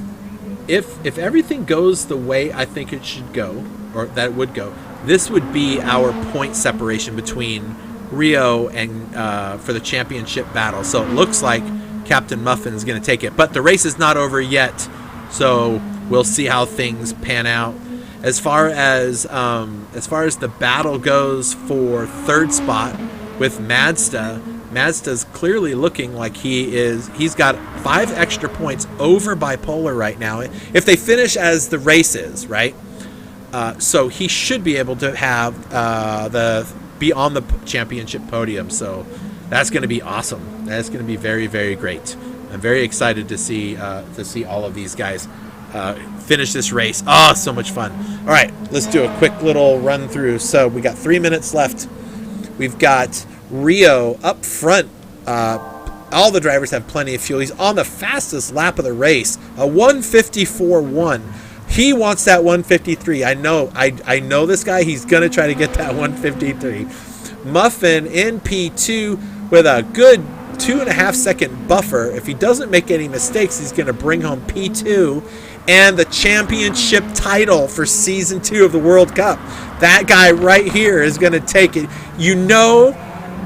if everything goes the way I think it should go, or that it would go, this would be our point separation between Rio and for the championship battle. So it looks like Captain Muffin is going to take it, but the race is not over yet. So we'll see how things pan out. As far as the battle goes for 3rd spot with Mazda's clearly looking like he's got 5 extra points over Bipolar right now. If they finish as the race is, right? So he should be able to have be on the championship podium. So that's going to be awesome. That's going to be very, very great. I'm very excited to see all of these guys finish this race. Oh, so much fun. All right, let's do a quick little run through. So we got 3 minutes left. We've got Rio up front. All the drivers have plenty of fuel. He's on the fastest lap of the race, a 154.1. He wants that 153. I know this guy. He's going to try to get that 153. Muffin in P2 with a good 2.5 second buffer. If he doesn't make any mistakes, he's going to bring home P2 and the championship title for season 2 of the World Cup. That guy right here is going to take it. You know,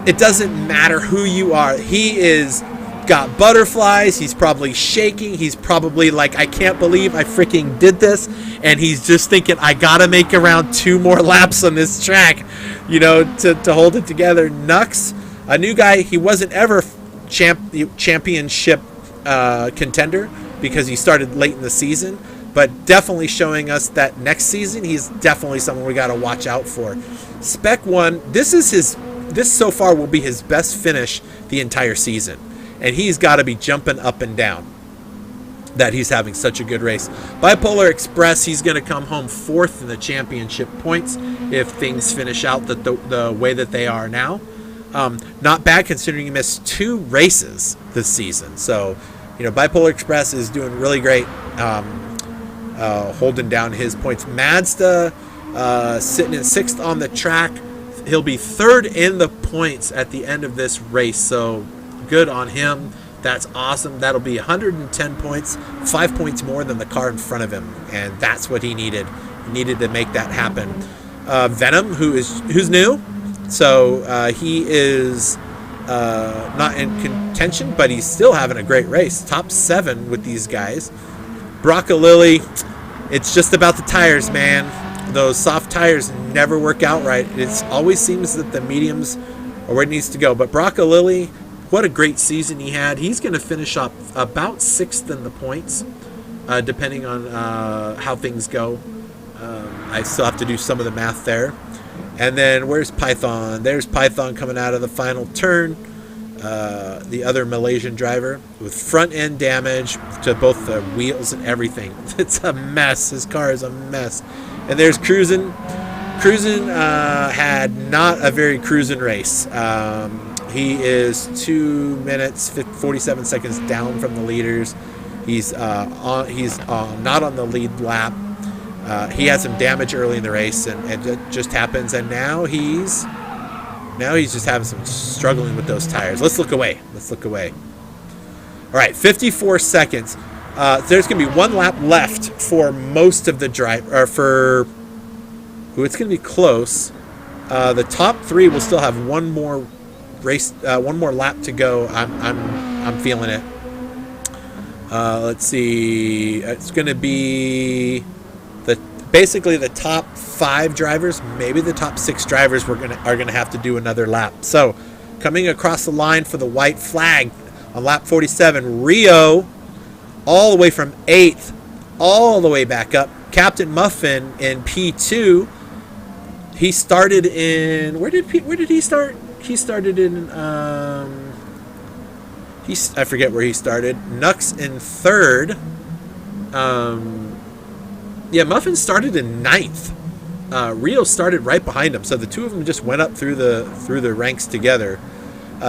it doesn't matter who you are. He is got butterflies. He's probably shaking. He's probably like, I can't believe I freaking did this. And he's just thinking, I got to make around 2 more laps on this track, to hold it together. Nux, a new guy. He wasn't ever championship contender because he started late in the season, but definitely showing us that next season he's definitely someone we got to watch out for. Spec 1, this so far will be his best finish the entire season, and he's got to be jumping up and down that he's having such a good race. Bipolar Express, he's going to come home 4th in the championship points if things finish out the way that they are now. Not bad considering he missed 2 races this season. So, Bipolar Express is doing really great, holding down his points. Mazda sitting in 6th on the track. He'll be 3rd in the points at the end of this race. So good on him. That's awesome. That'll be 110 points, 5 points more than the car in front of him, and that's what he needed. He needed to make that happen. Venom, who's new. So he is not in contention, but he's still having a great race. Top 7 with these guys. Broccolilli, it's just about the tires, man. Those soft tires never work out right. It always seems that the mediums are where it needs to go. But Broccolilli, what a great season he had. He's going to finish up about 6th in the points, depending on how things go. I still have to do some of the math there. And then where's Python? There's Python coming out of the final turn. The other Malaysian driver with front end damage to both the wheels and everything. It's a mess. His car is a mess. And there's Cruisin'. Cruisin' had not a very cruising race. He is 2 minutes 47 seconds down from the leaders. He's not on the lead lap. He had some damage early in the race, and it just happens. And now he's just having some struggling with those tires. Let's look away. All right, 54 seconds. There's going to be 1 lap left for most of the drive, or for who it's going to be close. The top 3 will still have one more lap to go. I'm feeling it. Let's see. It's going to be basically the top 5 drivers, maybe the top 6 drivers are going to have to do another lap. So, coming across the line for the white flag on lap 47, Rio, all the way from 8th, all the way back up. Captain Muffin in P2. He started in where did he start? he started in I forget where he started. Nux in third. Muffin started in ninth. Rio started right behind him, so the two of them just went up through the ranks together.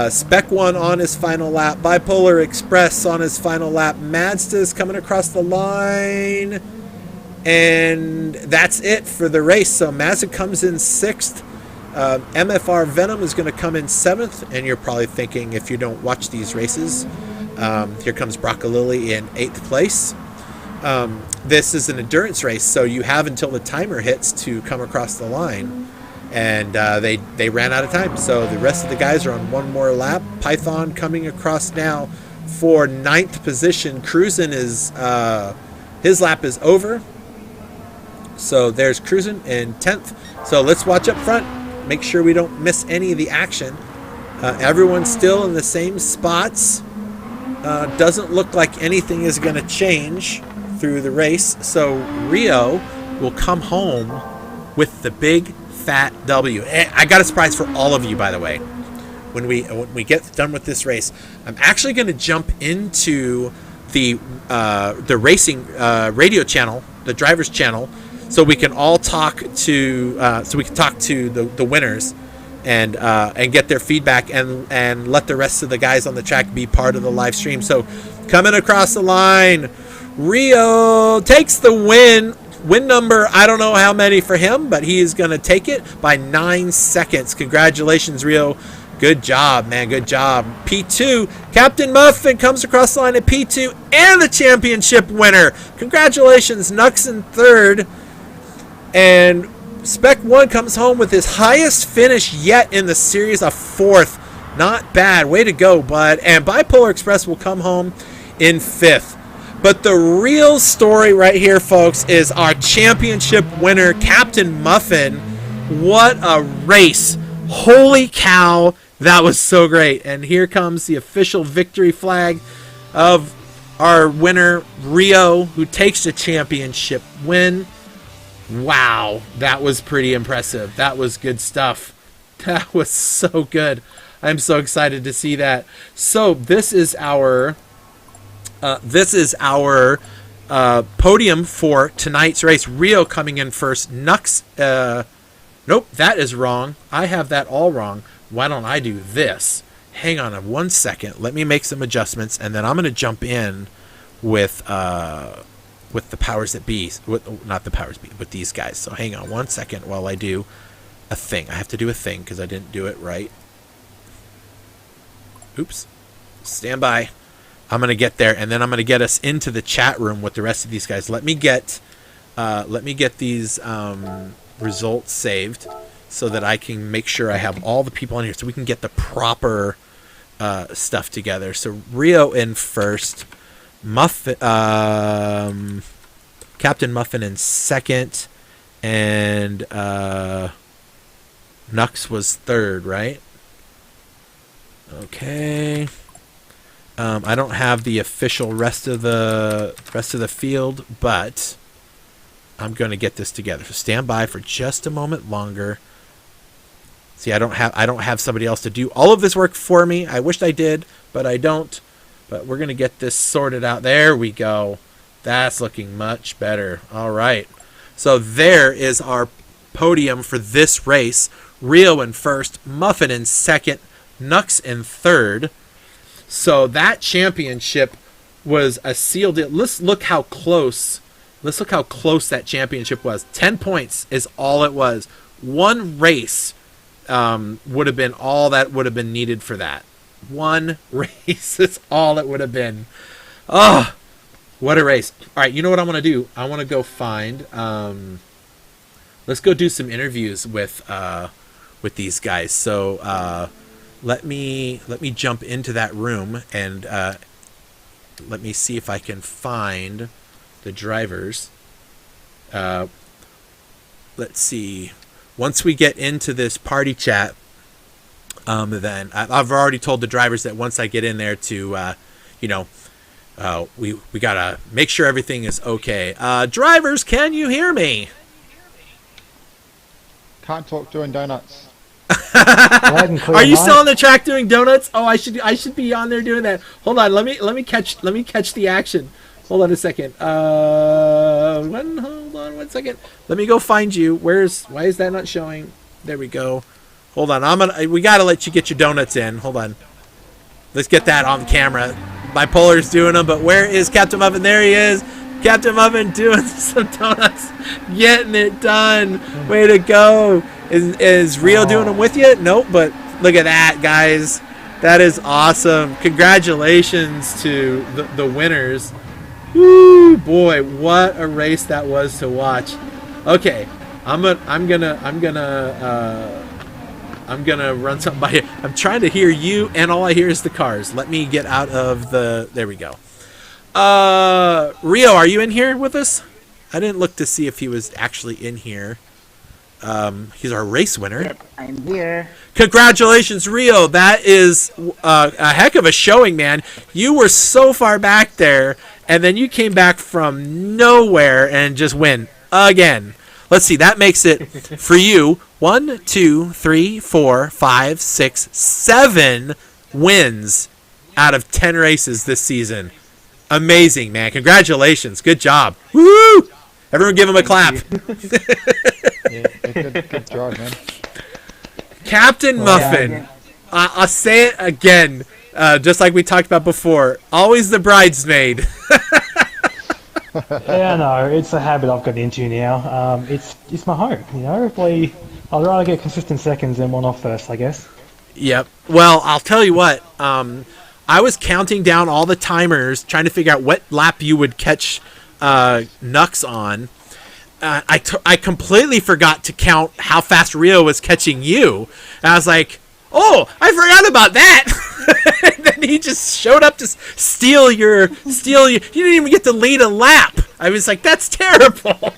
Spec One on his final lap. Bipolar Express on his final lap. Madsta's coming across the line, and that's it for the race. So Mazda comes in sixth. MFR Venom is going to come in seventh, and you're probably thinking, if you don't watch these races, here comes Broccolilli in eighth place. This is an endurance race, so you have until the timer hits to come across the line, and they ran out of time, so the rest of the guys are on one more lap. Python coming across now for ninth position. Cruisin is his lap is over, so there's Cruisin in 10th. So let's watch up front, make sure we don't miss any of the action. Everyone's still in the same spots. Doesn't look like anything is going to change through the race, so Rio will come home with the big fat W. And I got a surprise for all of you, by the way. When we get done with this race, I'm actually going to jump into the racing radio channel, the drivers channel, so we can all talk to the winners and get their feedback and let the rest of the guys on the track be part of the live stream. So coming across the line, Rio takes the win. Win number, I don't know how many for him, but he is going to take it by 9 seconds. Congratulations, Rio. Good job, man. Good job. P2, Captain Muffin comes across the line at P2 and the championship winner. Congratulations, Nux in third. And Spec 1 comes home with his highest finish yet in the series, a fourth. Not bad. Way to go, bud. And Bipolar Express will come home in fifth. But the real story right here, folks, is our championship winner, Captain Muffin. What a race. Holy cow. That was so great. And here comes the official victory flag of our winner, Rio, who takes the championship win. Wow, that was pretty impressive. That was good stuff. That was so good. I'm so excited to see that. So this is our podium for tonight's race. Rio coming in first. Nux, nope, that is wrong. I have that all wrong. Why don't I do this? Hang on 1 second. Let me make some adjustments, and then I'm going to jump in with the powers that be. Not the powers be, with these guys. So hang on 1 second while I do a thing. I have to do a thing because I didn't do it right. Oops. Stand by. I'm going to get there, and then I'm going to get us into the chat room with the rest of these guys. Let me get these results saved so that I can make sure I have all the people in here so we can get the proper stuff together. So Rio in first, Muffin, Captain Muffin in second, and Nux was third, right? Okay. I don't have the official rest of the field, but I'm going to get this together. So stand by for just a moment longer. See, I don't have somebody else to do all of this work for me. I wished I did, but I don't. But we're going to get this sorted out. There we go. That's looking much better. All right. So there is our podium for this race. Rio in first, Muffin in second, Nux in third. So that championship was a sealed deal. Let's look how close that championship was. 10 points is all it was. One race would have been all that would have been needed for that. One race is all it would have been. Oh, what a race. All right, you know what I want to do? I want to go find... let's go do some interviews with these guys. So... Let me jump into that room and let me see if I can find the drivers. Let's see. Once we get into this party chat, then I've already told the drivers that once I get in there to, we gotta make sure everything is okay. Drivers, can you hear me? Can't talk, doing donuts. Are you still on the track doing donuts? Oh, I should be on there doing that. Hold on, let me catch the action. Hold on a second. Hold on 1 second. Let me go find you. Why is that not showing? There we go. Hold on. We gotta let you get your donuts in. Hold on. Let's get that on camera. Bipolar's doing them, but where is Captain Muffin? There he is. Captain Muffin doing some donuts, getting it done. Way to go. Is Rio doing them with you? Nope, but look at that, guys. That is awesome. Congratulations to the winners. Woo, boy, what a race that was to watch. Okay, I'm gonna run something by you. I'm trying to hear you, and all I hear is the cars. Let me get out of the. There we go. Rio, are you in here with us? I didn't look to see if he was actually in here. He's our race winner. Yep, I'm here. Congratulations, Rio. That is a heck of a showing, man. You were so far back there, and then you came back from nowhere and just win again. Let's see. That makes it for you 1, 2, 3, 4, 5, 6, 7 wins out of 10 races this season. Amazing, man. Congratulations. Good job. Woo! Everyone give him a clap. Yeah, good job, man. Captain Muffin. I'll say it again, just like we talked about before. Always the bridesmaid. Yeah, no, it's a habit I've got into now. It's my hope, you know. I'd rather get consistent seconds than one off first, I guess. Yep. Well, I'll tell you what. I was counting down all the timers, trying to figure out what lap you would catch Nux on. I completely forgot to count how fast Rio was catching you. And I was like, oh, I forgot about that. And then he just showed up to steal you. You didn't even get to lead a lap. I was like, that's terrible.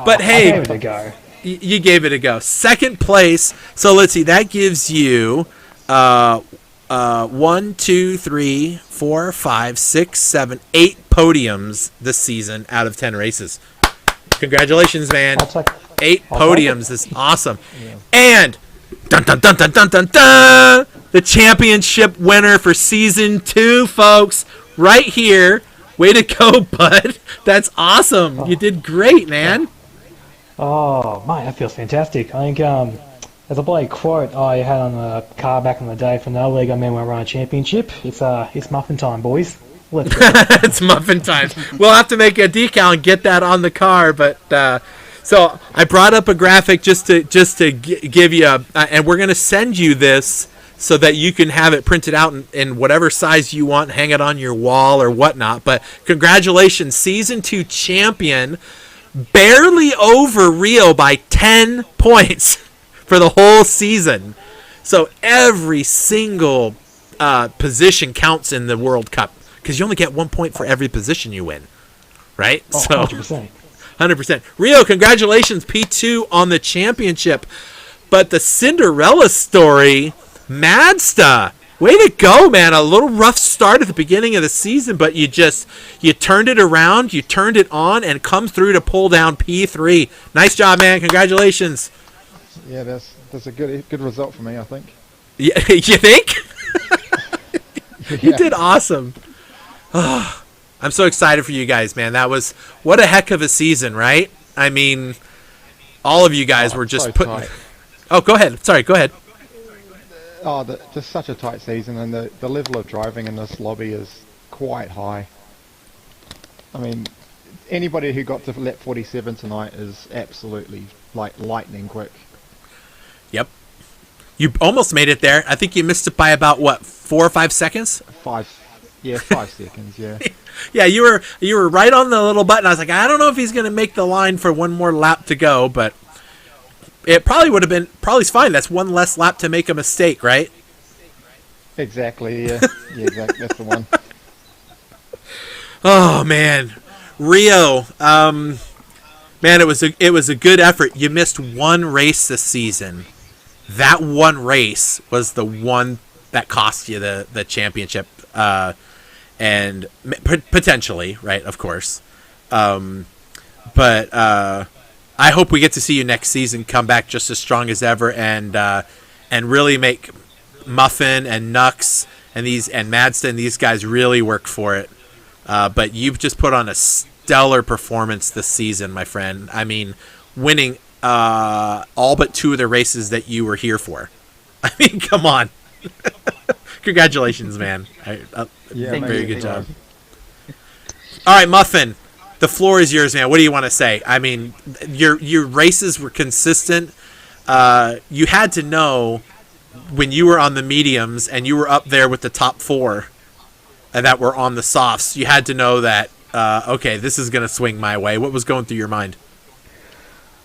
But hey, I gave it a go. You gave it a go. Second place. So let's see. That gives you 1, 2, 3, 4, 5, 6, 7, 8 podiums this season out of 10 races. Congratulations, man. 8 podiums is awesome. Yeah. And dun dun dun dun dun dun dun, the championship winner for season 2, folks, right here. Way to go, bud. That's awesome. You did great, man. Oh, mate, that feels fantastic. I think there's a bloody quote I had on a car back in the day from the league I mean when I run a championship. It's muffin time, boys. Let's go. It's muffin time. We'll have to make a decal and get that on the car. But so I brought up a graphic just to give you, and we're gonna send you this so that you can have it printed out in whatever size you want, hang it on your wall or whatnot. But congratulations, season 2 champion, barely over Rio by 10 points for the whole season. So every single position counts in the World Cup because you only get 1 point for every position you win, right? Oh, so 100%. 100%. Rio, congratulations, P2 on the championship. But the Cinderella story, Madsta, way to go, man. A little rough start at the beginning of the season, but you turned it around, you turned it on, and come through to pull down P3. Nice job, man. Congratulations. Yeah, that's a good result for me, I think. Yeah, you think? Yeah. You did awesome. I'm so excited for you guys, man. What a heck of a season, right? I mean, all of you guys were just so putting... tight. Oh, go ahead. Sorry, go ahead. Oh, just such a tight season, and the level of driving in this lobby is quite high. I mean, anybody who got to lap 47 tonight is absolutely like lightning quick. Yep. You almost made it there. I think you missed it by about, what, 4 or 5 seconds? 5 seconds, yeah. Yeah, you were right on the little button. I was like, I don't know if he's going to make the line for one more lap to go, but it probably would have been fine. That's one less lap to make a mistake, right? Exactly, yeah. Yeah, exactly. That's the one. Oh, man. Rio, man, it was a good effort. You missed one race this season. That one race was the one that cost you the championship, and potentially, right? Of course, but I hope we get to see you next season come back just as strong as ever and really make Muffin and Nux and Madsta and these guys really work for it. But you've just put on a stellar performance this season, my friend. I mean, winning all but 2 of the races that you were here for. I mean, come on. Congratulations, man. Very good job. All right, Muffin, the floor is yours, man. What do you want to say? I mean, your races were consistent. You had to know when you were on the mediums and you were up there with the top 4 that were on the softs, you had to know that, okay, this is going to swing my way. What was going through your mind?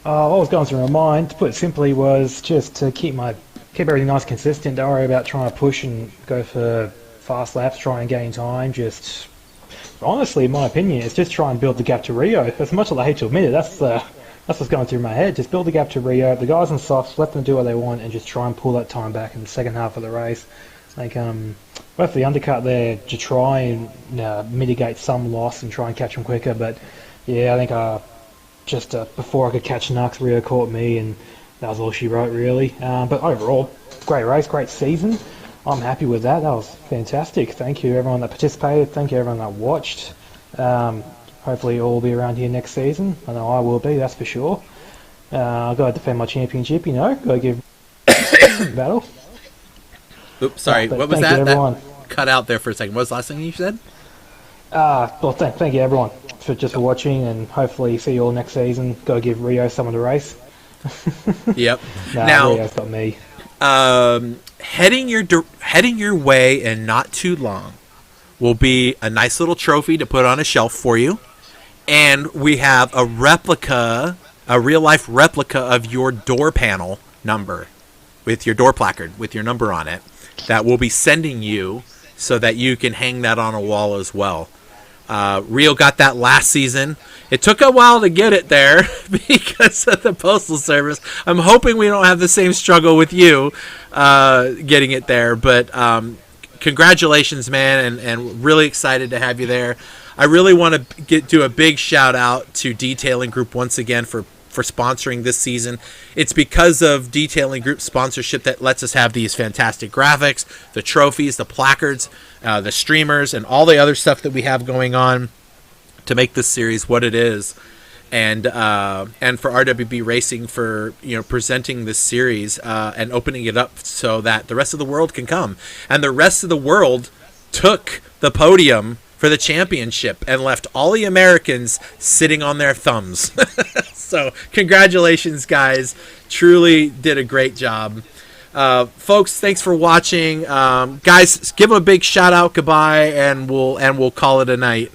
What was going through my mind, to put it simply, was just to keep everything nice and consistent. Don't worry about trying to push and go for fast laps, try and gain time. Just, honestly, in my opinion, it's just try and build the gap to Rio. As much as I hate to admit it, that's what's going through my head. Just build the gap to Rio. The guys on softs, let them do what they want, and just try and pull that time back in the second half of the race. Like, went for the undercut there to try and mitigate some loss and try and catch them quicker. But yeah, I think just before I could catch Nux, Rio caught me, and that was all she wrote, really. But overall, great race, great season. I'm happy with that. That was fantastic. Thank you everyone that participated. Thank you everyone that watched. Hopefully all will be around here next season. I know I will be, that's for sure. I've got to defend my championship, got to give battle. Oops, sorry. What was that? That cut out there for a second. What was the last thing you said? Well, thank you everyone for watching, and hopefully see you all next season. Got to give Rio someone to race. Yep. Now Rio's got me. Heading your way in not too long will be a nice little trophy to put on a shelf for you, and we have a real life replica of your door panel number with your door placard with your number on it that we'll be sending you so that you can hang that on a wall as well. Rio got that last season. It took a while to get it there because of the Postal Service. I'm hoping we don't have the same struggle with you getting it there. But congratulations, man, and really excited to have you there. I really want to do a big shout out to Detailing Group once again for sponsoring this season. It's because of Detailing Group sponsorship that lets us have these fantastic graphics, the trophies, the placards, the streamers, and all the other stuff that we have going on to make this series what it is. And for RWB Racing for presenting this series and opening it up so that the rest of the world can come. And the rest of the world took the podium for the championship and left all the Americans sitting on their thumbs. So congratulations, guys. Truly did a great job. Folks, thanks for watching. Guys, give them a big shout out, goodbye, and we'll call it a night.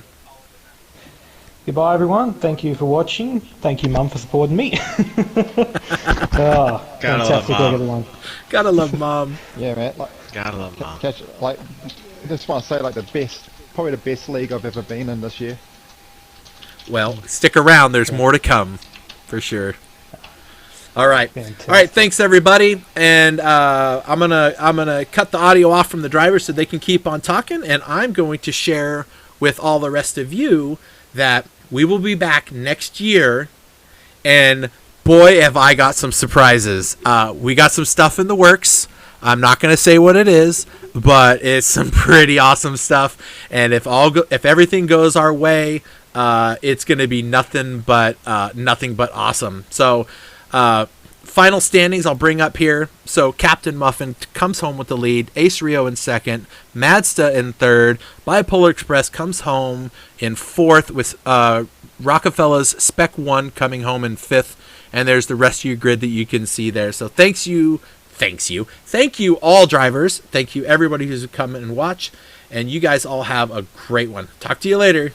Goodbye, everyone. Thank you for watching. Thank you, Mum, for supporting me. Fantastic, everyone. Gotta love Mom. Yeah, man. Gotta love Mom. Just want to say, probably the best league I've ever been in this year. Well, stick around. There's more to come, for sure. All right. Fantastic. All right. Thanks, everybody. And I'm gonna cut the audio off from the driver so they can keep on talking. And I'm going to share with all the rest of you that we will be back next year. And boy, have I got some surprises. We got some stuff in the works. I'm not going to say what it is, but it's some pretty awesome stuff. And if everything goes our way, it's going to be nothing but awesome. So, final standings I'll bring up here. So Captain Muffin comes home with the lead. Ace Rio in second. Madsta in third. Bipolar Express comes home in fourth with Rockefeller's Spec 1 coming home in fifth. And there's the rest of your grid that you can see there. So thank you all drivers. Thank you everybody who's come and watch. And you guys all have a great one. Talk to you later.